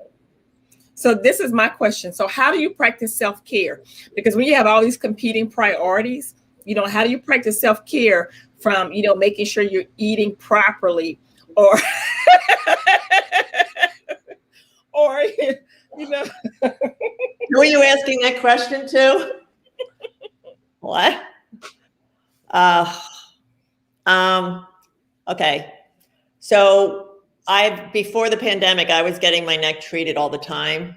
So this is my question. So how do you practice self-care? Because when you have all these competing priorities, how do you practice self-care from, making sure you're eating properly or, or, Who are you asking that question to? What? Okay. So before the pandemic, I was getting my neck treated all the time.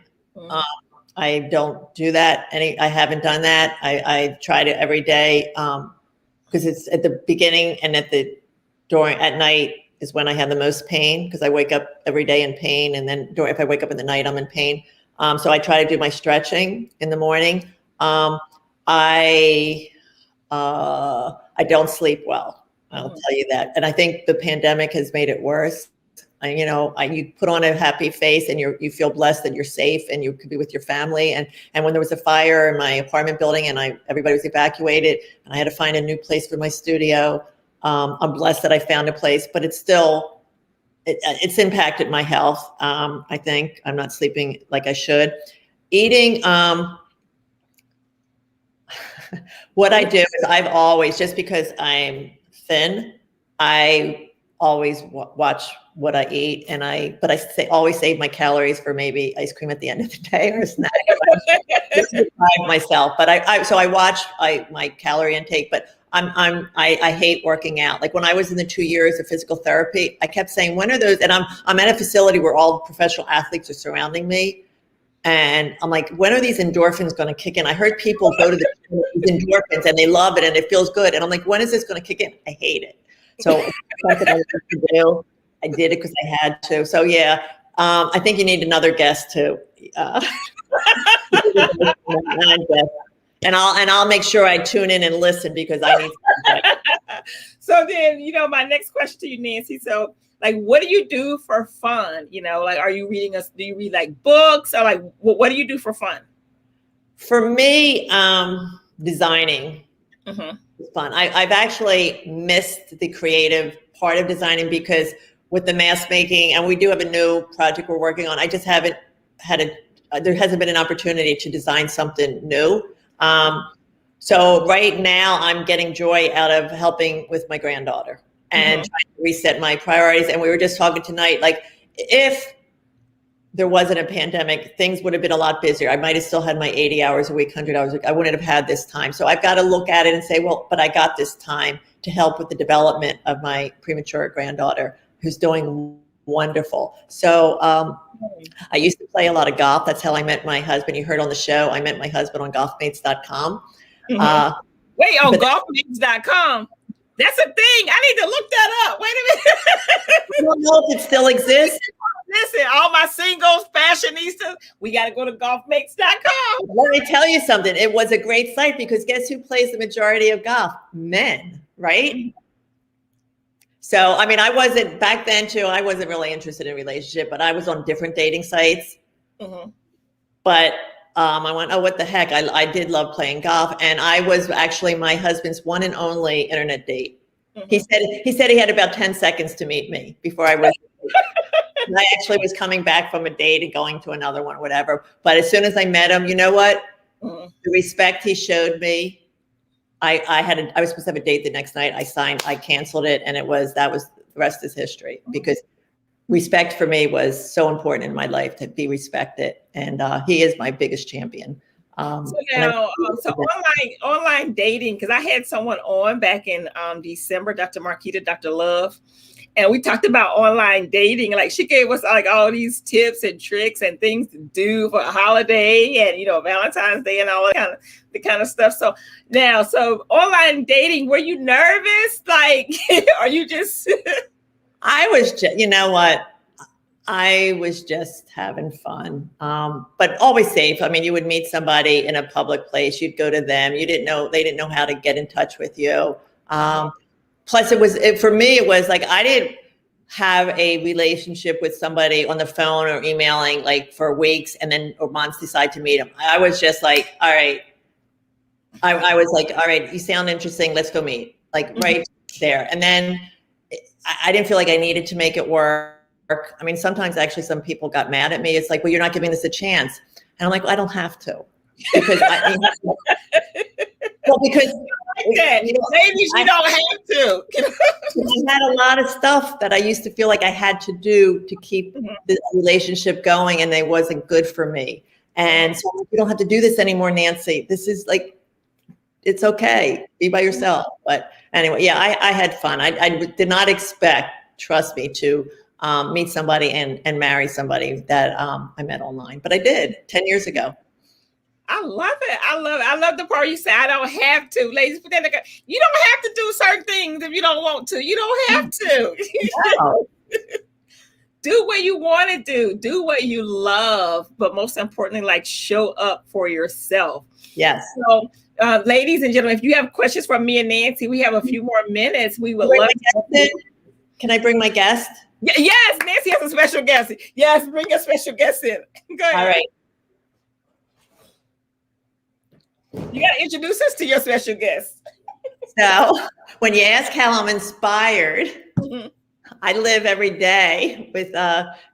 I don't do that. I haven't done that. I tried it every day because it's at the beginning and at night is when I have the most pain because I wake up every day in pain. And then if I wake up in the night, I'm in pain. So I try to do my stretching in the morning. I don't sleep well. I'll tell you that. And I think the pandemic has made it worse. You put on a happy face and you feel blessed that you're safe and you could be with your family. And when there was a fire in my apartment building and everybody was evacuated and I had to find a new place for my studio, I'm blessed that I found a place, but it's still, it's impacted my health. I think I'm not sleeping like I should. Eating, what I do is I've always, just because I'm thin, I always watch what I eat, but I always save my calories for maybe ice cream at the end of the day or a snack. Just to deprive myself. But I watch my calorie intake, but I hate working out. Like when I was in the 2 years of physical therapy, I kept saying, when are those? And I'm at a facility where all professional athletes are surrounding me. And I'm like, when are these endorphins going to kick in? I heard people go to these endorphins and they love it and it feels good. And I'm like, when is this going to kick in? I hate it. So it's something I like to do. I did it because I had to. So yeah, I think you need another guest too. And I'll make sure I tune in and listen because I need to. So then, my next question to you, Nancy. So like, what do you do for fun? Like, are you reading do you read like books or like, what do you do for fun? For me, designing is fun. I've actually missed the creative part of designing because with the mask making, and we do have a new project we're working on, I just haven't there hasn't been an opportunity to design something new. So right now I'm getting joy out of helping with my granddaughter and trying to reset my priorities. And we were just talking tonight, like if there wasn't a pandemic, things would have been a lot busier. I might have still had my 80 hours a week, 100 hours a week. I wouldn't have had this time. So I've got to look at it and say, well, but I got this time to help with the development of my premature granddaughter who's doing wonderful. So I used to play a lot of golf. That's how I met my husband. You heard on the show, I met my husband on golfmates.com. Wait, on golfmates.com? That's a thing. I need to look that up. Wait a minute. I don't know if it still exists. Listen, all my singles, fashionistas, we got to go to golfmates.com. Let me tell you something. It was a great site because guess who plays the majority of golf? Men, right? So, I mean, I wasn't back then too. I wasn't really interested in a relationship, but I was on different dating sites. But I went, oh, what the heck? I did love playing golf. And I was actually my husband's one and only internet date. He said he had about 10 seconds to meet me before I was. I actually was coming back from a date and going to another one, whatever. But as soon as I met him, you know what? The respect he showed me. I was supposed to have a date the next night. I canceled it, and the rest is history because respect for me was so important in my life to be respected, and he is my biggest champion. So now, online dating, because I had someone on back in December, Dr. Marquita, Dr. Love, and we talked about online dating. Like she gave us like all these tips and tricks and things to do for a holiday and Valentine's Day and all that kind of stuff. So now, online dating, were you nervous? Like, are you just? I was just, you know what? I was just having fun, but always safe. I mean, you would meet somebody in a public place. You'd go to them. They didn't know how to get in touch with you. Plus, for me, it was like I didn't have a relationship with somebody on the phone or emailing like for weeks and then or months decide to meet them. I was just like, all right. I was like, all right, you sound interesting. Let's go meet. Like right there. And then I didn't feel like I needed to make it work. I mean, sometimes actually some people got mad at me. It's like, well, you're not giving this a chance. And I'm like, well, I don't have to. Because ladies, you don't have to. I had a lot of stuff that I used to feel like I had to do to keep the relationship going, and they wasn't good for me. And so you don't have to do this anymore, Nancy. This is like, it's okay. Be by yourself. But anyway, yeah, I had fun. I did not expect, trust me, to meet somebody and marry somebody that I met online. But I did 10 years ago. I love it. I love the part you say, I don't have to. Ladies, but then you don't have to do certain things if you don't want to. You don't have to. No. do what you want to do what you love, but most importantly, like show up for yourself. Yes. So, ladies and gentlemen, if you have questions from me and Nancy, we have a few more minutes. We would love to. Can I bring my guest? Yes, Nancy has a special guest. Yes, bring a special guest in. Go ahead. All right. You got to introduce us to your special guest. So when you ask how I'm inspired, I live every day with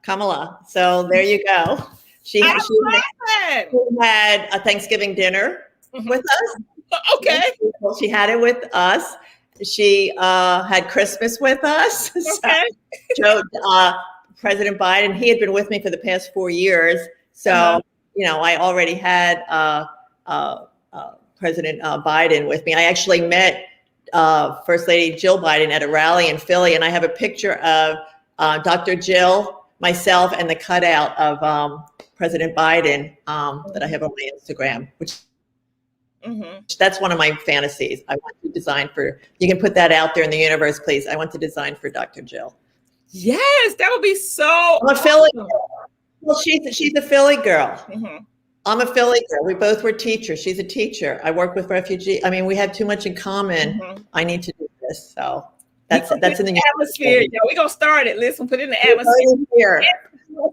Kamala. So there you go. She had a Thanksgiving dinner with us. Okay. She had it with us. She had Christmas with us. Okay. So President Biden, he had been with me for the past 4 years. So, you know, I already had President Biden with me. I actually met First Lady Jill Biden at a rally in Philly, and I have a picture of Dr. Jill, myself, and the cutout of President Biden that I have on my Instagram, which that's one of my fantasies. I want to design for, you can put that out there in the universe, please. I want to design for Dr. Jill. Yes, that would be so I'm a Philly girl. Well, she's a Philly girl. I'm a Philly girl. We both were teachers. She's a teacher. I work with refugees. I mean, we have too much in common. I need to do this. So that's in the atmosphere. Yeah, we're going to start it. Listen, put it in the atmosphere.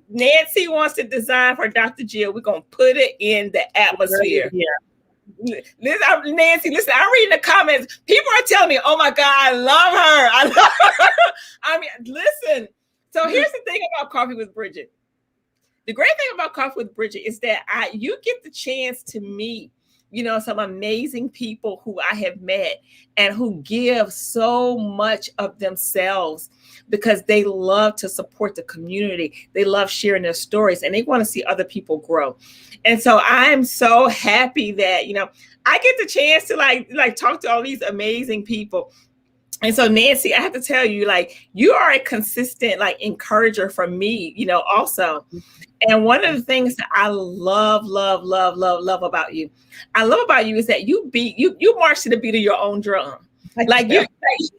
Nancy wants to design for Dr. Jill. We're going to put it in the atmosphere. Nancy, listen, I'm reading the comments. People are telling me, oh my God, I love her. I love her. I mean, listen. So here's the thing about Coffee with Bridgett. The great thing about Coffee with Bridgett is that you get the chance to meet, you know, some amazing people who I have met and who give so much of themselves because they love to support the community. They love sharing their stories and they want to see other people grow. And so I'm so happy that, you know, I get the chance to like talk to all these amazing people. And so, Nancy, I have to tell you, like, you are a consistent, like, encourager for me, you know, also. And one of the things that I love about you, is that you march to the beat of your own drum. Like you're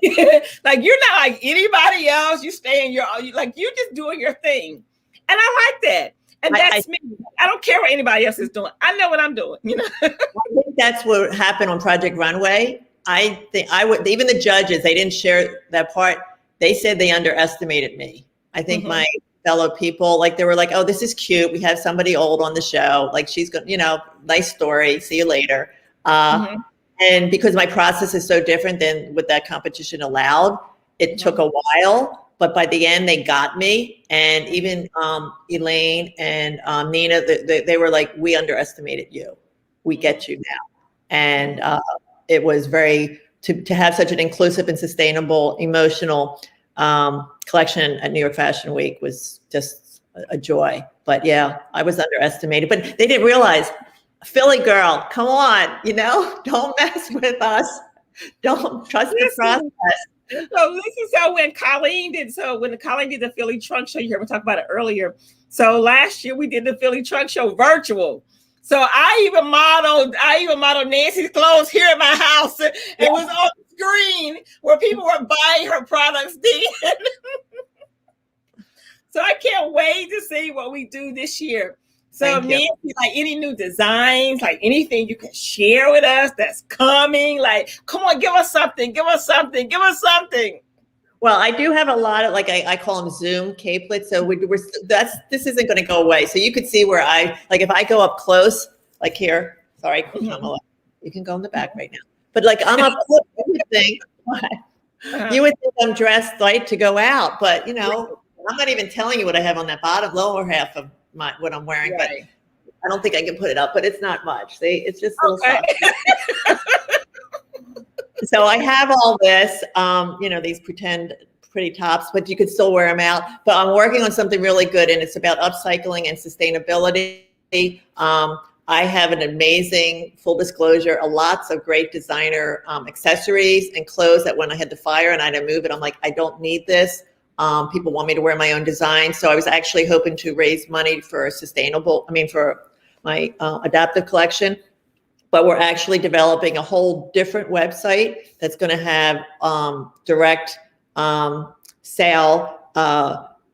not like anybody else. You stay in your own, like you're just doing your thing. And I like that. And that's me. I don't care what anybody else is doing. I know what I'm doing, you know. I think that's what happened on Project Runway. I think even the judges, they didn't share that part. They said they underestimated me. I think my fellow people, like they were like, oh, this is cute. We have somebody old on the show. Like she's going, you know, nice story. See you later. And because my process is so different than what that competition allowed, it took a while. But by the end, they got me. And even Elaine and Nina, they were like, we underestimated you. We get you now. And it was very, to have such an inclusive and sustainable, emotional collection at New York Fashion Week was just a joy. But yeah, I was underestimated. But they didn't realize, Philly girl, come on, you know, don't mess with us. Don't trust the process. So when Colleen did the Philly Trunk Show, you heard me talk about it earlier. So last year we did the Philly Trunk Show virtual. So I even modeled Nancy's clothes here at my house. It was on the screen where people were buying her products then. So I can't wait to see what we do this year. So Nancy, like any new designs, like anything you can share with us that's coming, like, come on, give us something. Well, I do have a lot of, like, I call them Zoom capelets. So this isn't going to go away. So you could see where if I go up close, like here, sorry, Kamala, you can go in the back right now. But like I'm up close, you would think I'm dressed light to go out, but you know, I'm not even telling you what I have on that lower half of what I'm wearing, but I don't think I can put it up, but it's not much. See, it's just a little soft. So I have all this, you know, these pretend pretty tops, but you could still wear them out. But I'm working on something really good, and it's about upcycling and sustainability. I have an amazing, full disclosure, lots of great designer accessories and clothes that when I had the fire and I had to move it, I'm like, I don't need this. People want me to wear my own design. So I was actually hoping to raise money for for my adaptive collection. But we're actually developing a whole different website that's going to have direct sale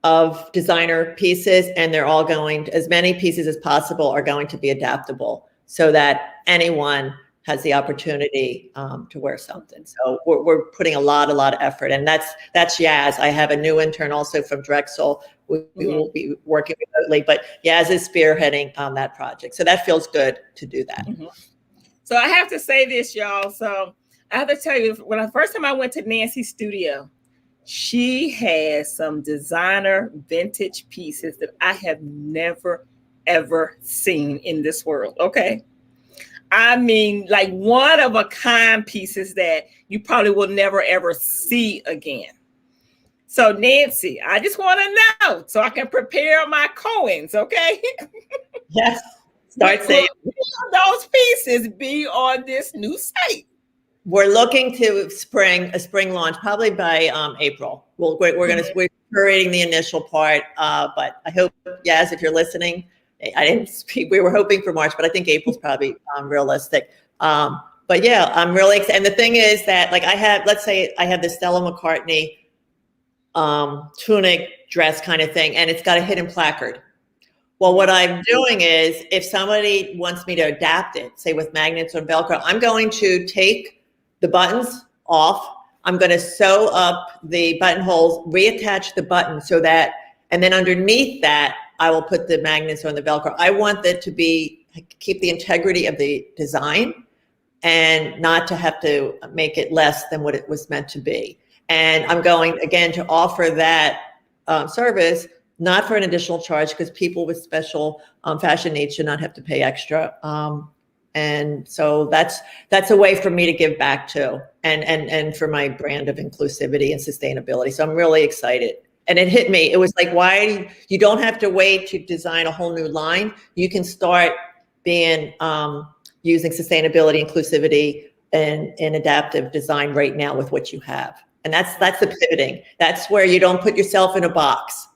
of designer pieces, and they're all going, as many pieces as possible are going to be adaptable so that anyone has the opportunity to wear something. So we're putting a lot of effort, and that's Yaz. I have a new intern also from Drexel. We will be working remotely, but Yaz is spearheading that project. So that feels good to do that. So I have to say this, y'all. So I have to tell you, when the first time I went to Nancy's studio, she has some designer vintage pieces that I have never, ever seen in this world. Okay. I mean, like one of a kind pieces that you probably will never, ever see again. So Nancy, I just want to know so I can prepare my coins. Okay. Yes. Start saying those pieces be on this new site. We're looking to a spring launch, probably by April. We're curating the initial part, but I hope, Yaz, if you're listening, I didn't speak. We were hoping for March, but I think April's probably realistic. But yeah, I'm really excited. And the thing is that, like, let's say I have the Stella McCartney tunic dress kind of thing, and it's got a hidden placard. Well, what I'm doing is, if somebody wants me to adapt it, say with magnets or Velcro, I'm going to take the buttons off. I'm going to sew up the buttonholes, reattach the button so that, and then underneath that, I will put the magnets on the Velcro. I want that to keep the integrity of the design and not to have to make it less than what it was meant to be. And I'm going, again, to offer that service, not for an additional charge, because people with special fashion needs should not have to pay extra. And so that's a way for me to give back too, and for my brand of inclusivity and sustainability. So I'm really excited. And it hit me. It was like, why you don't have to wait to design a whole new line. You can start being using sustainability, inclusivity, and adaptive design right now with what you have. And that's the pivoting. That's where you don't put yourself in a box.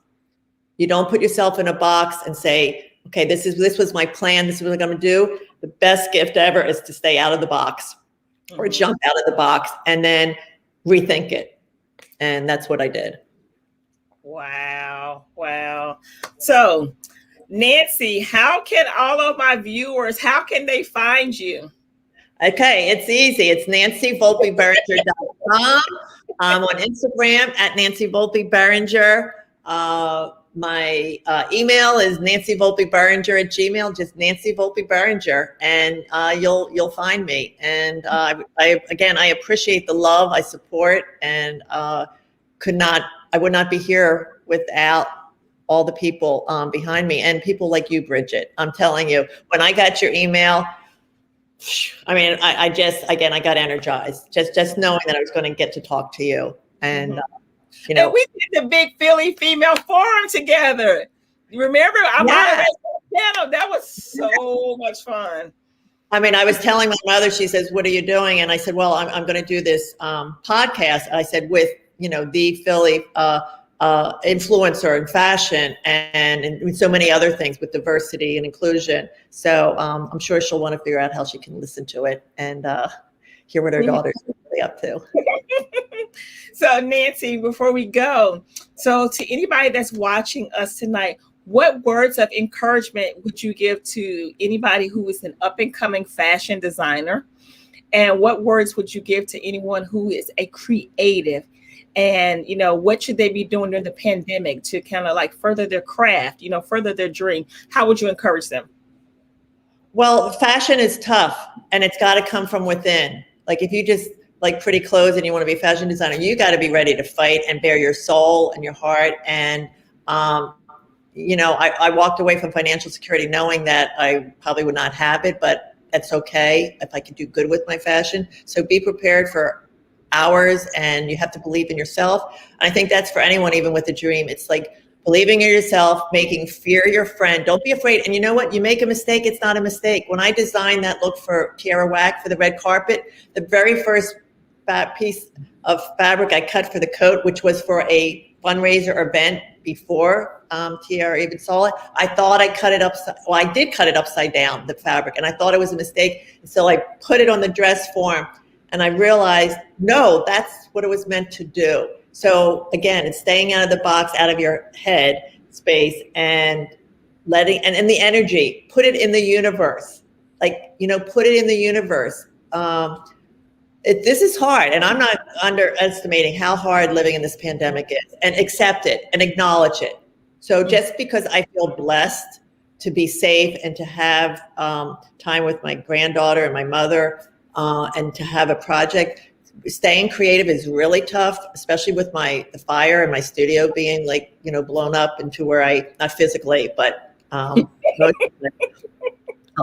You don't put yourself in a box and say, okay, this was my plan. This is what I'm going to do. The best gift ever is to stay out of the box or jump out of the box and then rethink it. And that's what I did. Wow. So Nancy, how can all of my viewers, how can they find you? Okay, it's easy. It's nancyvolpeberinger.com. I'm on Instagram at Nancy Volpe-Beringer. My email is nancyvolpeberinger@gmail.com, just Nancy Volpe-Beringer, and you'll find me. And I appreciate the love, I support, and I would not be here without all the people behind me and people like you, Bridgett. I'm telling you, when I got your email, I mean, I got energized just knowing that I was going to get to talk to you. And you know, and we did the Big Philly Female Forum together. You remember? I'm on that panel. That was so much fun. I mean, I was telling my mother, she says, "What are you doing?" And I said, "Well, I'm going to do this podcast." I said, with, the Philly influencer in fashion and so many other things with diversity and inclusion. So I'm sure she'll want to figure out how she can listen to it and hear what her daughter's really up to. So Nancy, before we go, so to anybody that's watching us tonight, what words of encouragement would you give to anybody who is an up and coming fashion designer? And what words would you give to anyone who is a creative? And, what should they be doing during the pandemic to kind of like further their craft, further their dream? How would you encourage them? Well, fashion is tough, and it's got to come from within. Like, if you just like pretty clothes and you want to be a fashion designer, you got to be ready to fight and bare your soul and your heart. And, I walked away from financial security knowing that I probably would not have it, but that's okay if I could do good with my fashion. So be prepared for hours, and you have to believe in yourself. And I think that's for anyone, even with a dream. It's like believing in yourself, making fear your friend. Don't be afraid. And you know what? You make a mistake, it's not a mistake. When I designed that look for Tierra Whack for the red carpet, the very first piece of fabric I cut for the coat, which was for a fundraiser event before Tierra even saw it, I thought I cut it upside. Well, I did cut it upside down, the fabric, and I thought it was a mistake. So I put it on the dress form, and I realized, no, that's what it was meant to do. So again, it's staying out of the box, out of your head space, and letting, and in the energy, put it in the universe. Like, put it in the universe. This is hard, and I'm not underestimating how hard living in this pandemic is, and accept it and acknowledge it. So just because I feel blessed to be safe and to have time with my granddaughter and my mother, and to have a project, staying creative is really tough, especially with the fire in my studio being like, blown up into where not physically, but oh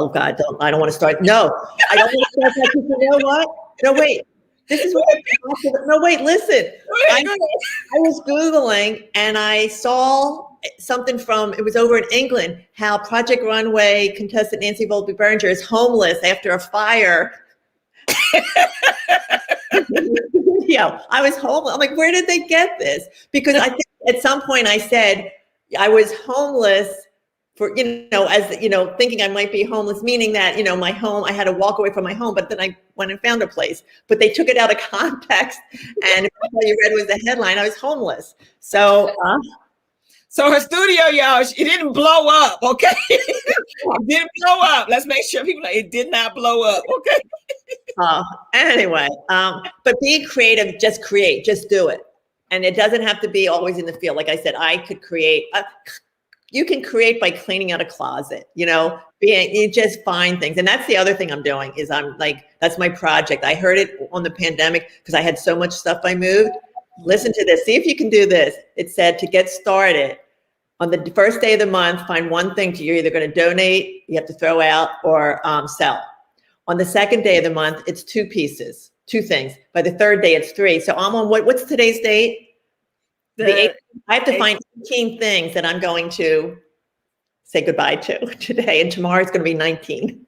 God, I don't want to start. No, I don't want to start that. You know what? No, wait. This is what no, wait, listen. I was Googling and I saw something it was over in England, how Project Runway contestant Nancy Volpe-Beringer is homeless after a fire. Yeah, I was homeless. I'm like, where did they get this? Because I think at some point I said I was homeless for, thinking I might be homeless, meaning that, my home, I had to walk away from my home, but then I went and found a place, but they took it out of context. And all you read was the headline, I was homeless. So, so her studio, y'all, it didn't blow up, okay? It didn't blow up. Let's make sure people know it did not blow up, okay? Anyway, but being creative, just create, just do it. And it doesn't have to be always in the field. Like I said, I could create, you can create by cleaning out a closet, you just find things. And that's the other thing I'm doing is that's my project. I heard it on the pandemic because I had so much stuff I moved. Listen to this, see if you can do this. It said to get started, on the first day of the month, find one thing you're either going to donate, you have to throw out, or sell. On the second day of the month, it's 2 pieces, 2 things. By the third day, it's 3. So I'm on what's today's date? The 8th. I have to find 18 things that I'm going to say goodbye to today, and tomorrow it's going to be 19.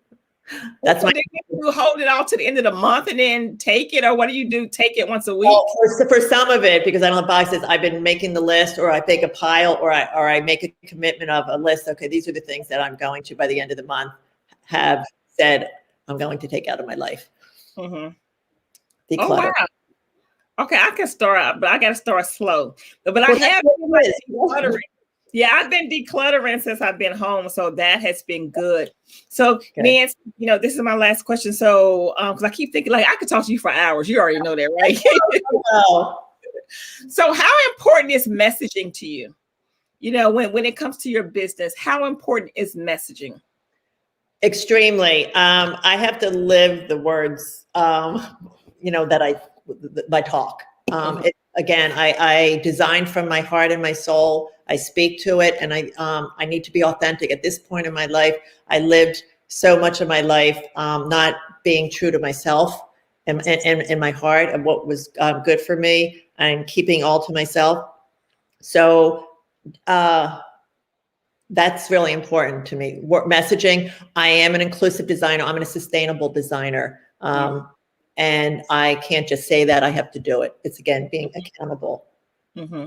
That's my. You hold it all to the end of the month and then take it, or what do you do? Take it once a week? Well, for some of it, because I don't have boxes, I've been making the list, or I make a pile, or I make a commitment of a list. Okay, these are the things that I'm going to, by the end of the month, have said I'm going to take out of my life. Mm-hmm. Declutter. Oh, wow. Okay, I can start out, but I got to start slow. But I have been decluttering. Yeah, I've been decluttering since I've been home, so that has been good. So, Nancy, this is my last question. So, because I keep thinking, I could talk to you for hours. You already know that, right? So, how important is messaging to you? When it comes to your business, how important is messaging? Extremely. I have to live the words, that I talk. I design from my heart and my soul. I speak to it, and I need to be authentic. At this point in my life, I lived so much of my life not being true to myself and my heart and what was good for me, and keeping all to myself. So that's really important to me. Messaging. I am an inclusive designer. I'm a sustainable designer. And I can't just say that, I have to do it. It's, again, being accountable. Mm-hmm.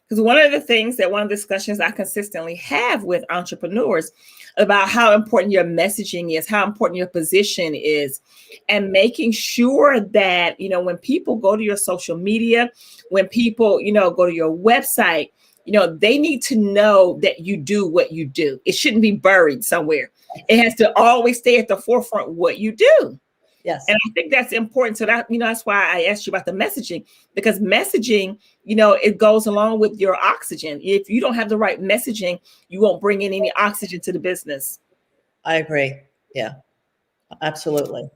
Because one of the discussions I consistently have with entrepreneurs about how important your messaging is, how important your position is, and making sure that, when people go to your social media, when people, go to your website, they need to know that you do what you do. It shouldn't be buried somewhere. It has to always stay at the forefront of what you do. Yes. And I think that's important. So that, that's why I asked you about the messaging, because messaging, it goes along with your oxygen. If you don't have the right messaging, you won't bring in any oxygen to the business. I agree. Yeah, absolutely.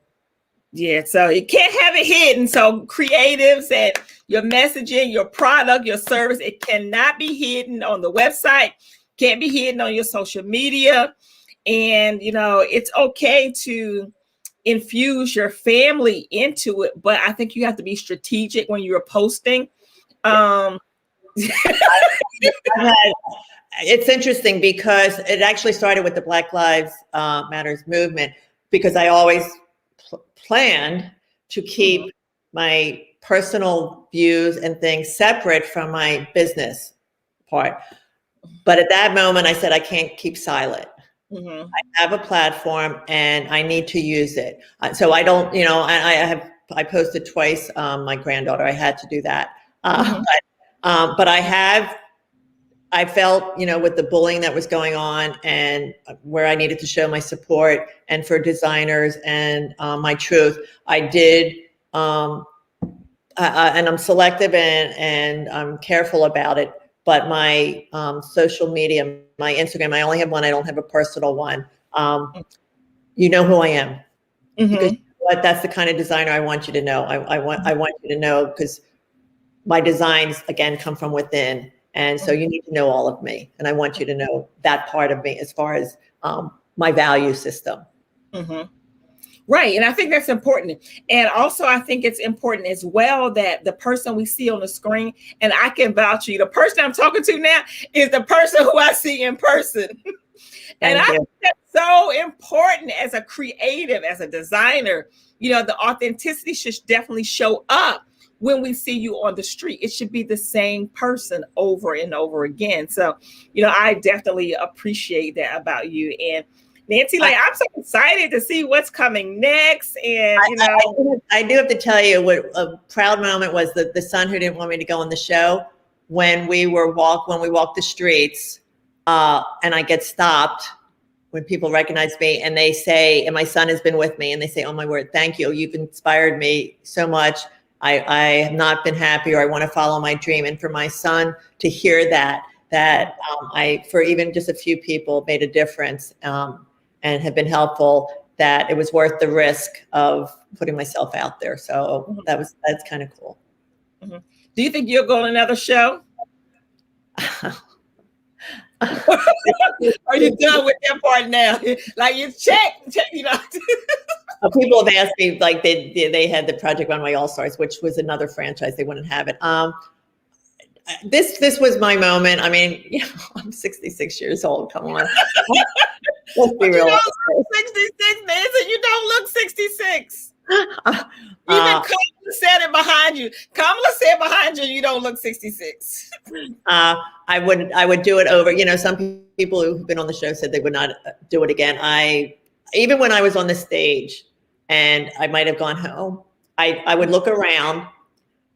Yeah. So you can't have it hidden. So creatives and your messaging, your product, your service, it cannot be hidden on the website, can't be hidden on your social media. And, it's okay to infuse your family into it, but I think you have to be strategic when you're posting. It's interesting because it actually started with the Black Lives Matters movement, because I always planned to keep my personal views and things separate from my business part. But at that moment, I said, I can't keep silent. I have a platform and I need to use it. So I don't, I posted twice, my granddaughter, I had to do that. But I felt, with the bullying that was going on and where I needed to show my support and for designers and my truth, I did, and I'm selective and I'm careful about it. But my social media, my Instagram, I only have one. I don't have a personal one. You know who I am. Because that's the kind of designer I want you to know. I want you to know, because my designs, again, come from within. And so you need to know all of me. And I want you to know that part of me as far as my value system. Right. And I think that's important. And also, I think it's important as well that the person we see on the screen, and I can vouch for you, the person I'm talking to now is the person who I see in person. And I think that's so important as a creative, as a designer. The authenticity should definitely show up when we see you on the street. It should be the same person over and over again. So, I definitely appreciate that about you. And Nancy, I'm so excited to see what's coming next. And, I do have to tell you what a proud moment was, the son who didn't want me to go on the show, when we walked the streets, and I get stopped when people recognize me and they say, and my son has been with me, and they say, "Oh my word, thank you. You've inspired me so much. I have not been happy, or I want to follow my dream." And for my son to hear that I, for even just a few people, made a difference and have been helpful, that it was worth the risk of putting myself out there. So that's kind of cool. Do you think you'll go on another show? Are you done with that part now? Like, you check. People have asked me, like, they had the Project Runway All-Stars, which was another franchise. They wouldn't have it. This was my moment. I mean, I'm 66 years old. Come on. Let's be real. 66, Nancy. You don't look 66. Even Kamala said it behind you. Kamala said behind you, you don't look 66. I would do it over. Some people who've been on the show said they would not do it again. Even when I was on the stage and I might have gone home, I would look around,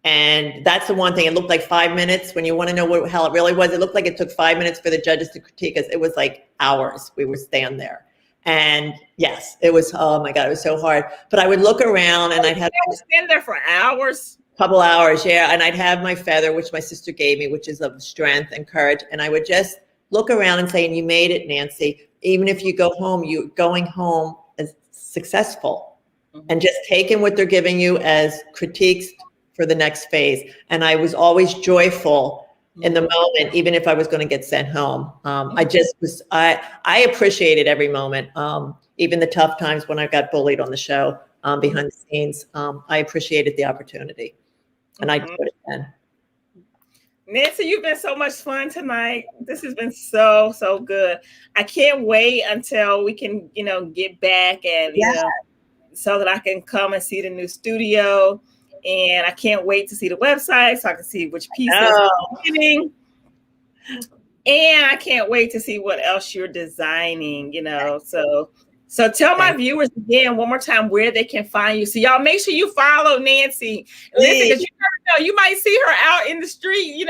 and that's the one thing. It looked like 5 minutes. When you want to know how it really was, it looked like it took 5 minutes for the judges to critique us. It was like hours. We would stand there. And yes, it was, oh my God, it was so hard. But I would look around, and I'd have to stand there for hours. Couple hours, yeah. And I'd have my feather, which my sister gave me, which is of strength and courage. And I would just look around and say, "And you made it, Nancy. Even if you go home, you're going home as successful." And just taking what they're giving you as critiques for the next phase. And I was always joyful in the moment, even if I was going to get sent home. I appreciated every moment, even the tough times when I got bullied on the show, behind the scenes. I appreciated the opportunity, and I do it again. Nancy, you've been so much fun tonight. This has been so, so good. I can't wait until we can, get back and, so that I can come and see the new studio. And I can't wait to see the website so I can see which pieces are getting. And I can't wait to see what else you're designing, So tell my viewers again one more time where they can find you. So y'all make sure you follow Nancy. Listen, because you never know, you might see her out in the street,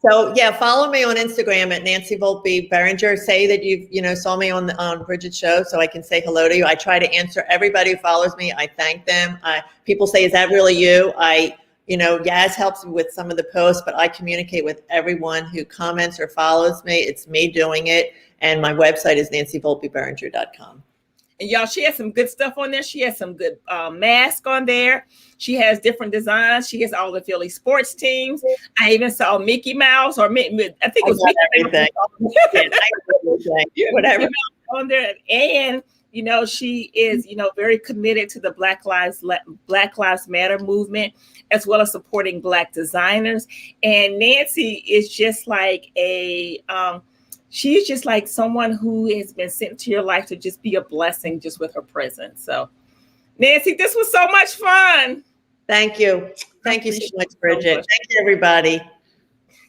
So follow me on Instagram at Nancy Volpe-Beringer. Say that you saw me on Bridgett's show, so I can say hello to you. I try to answer everybody who follows me. I thank them. People say, "Is that really you?" Yaz helps me with some of the posts, but I communicate with everyone who comments or follows me. It's me doing it. And my website is nancyvolpeberinger.com. And y'all, she has some good stuff on there. She has some good masks on there. She has different designs. She has all the Philly sports teams. I even saw Mickey Mouse, or I think it was Mickey Mouse. Whatever on there. And she is very committed to the Black Lives Matter movement, as well as supporting Black designers. And Nancy is just like she's just like someone who has been sent to your life to just be a blessing just with her presence. So, Nancy, this was so much fun. Thank you. Thank you so much, Bridgett. Thank you, everybody.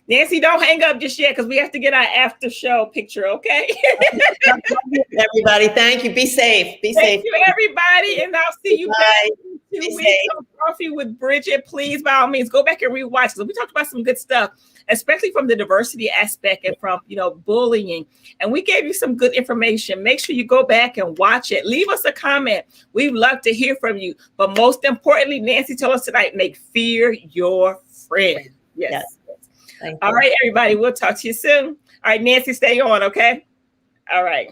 Nancy, don't hang up just yet, because we have to get our after show picture, okay? Everybody, thank you. Be safe. Be safe. Thank you, everybody, and I'll see you back 2 weeks of Coffee with Bridgett. Please, by all means, go back and rewatch. So we talked about some good stuff, especially from the diversity aspect and from, bullying. And we gave you some good information. Make sure you go back and watch it. Leave us a comment. We'd love to hear from you. But most importantly, Nancy told us tonight, make fear your friend. Yes. All right, everybody. We'll talk to you soon. All right, Nancy, stay on, okay? All right.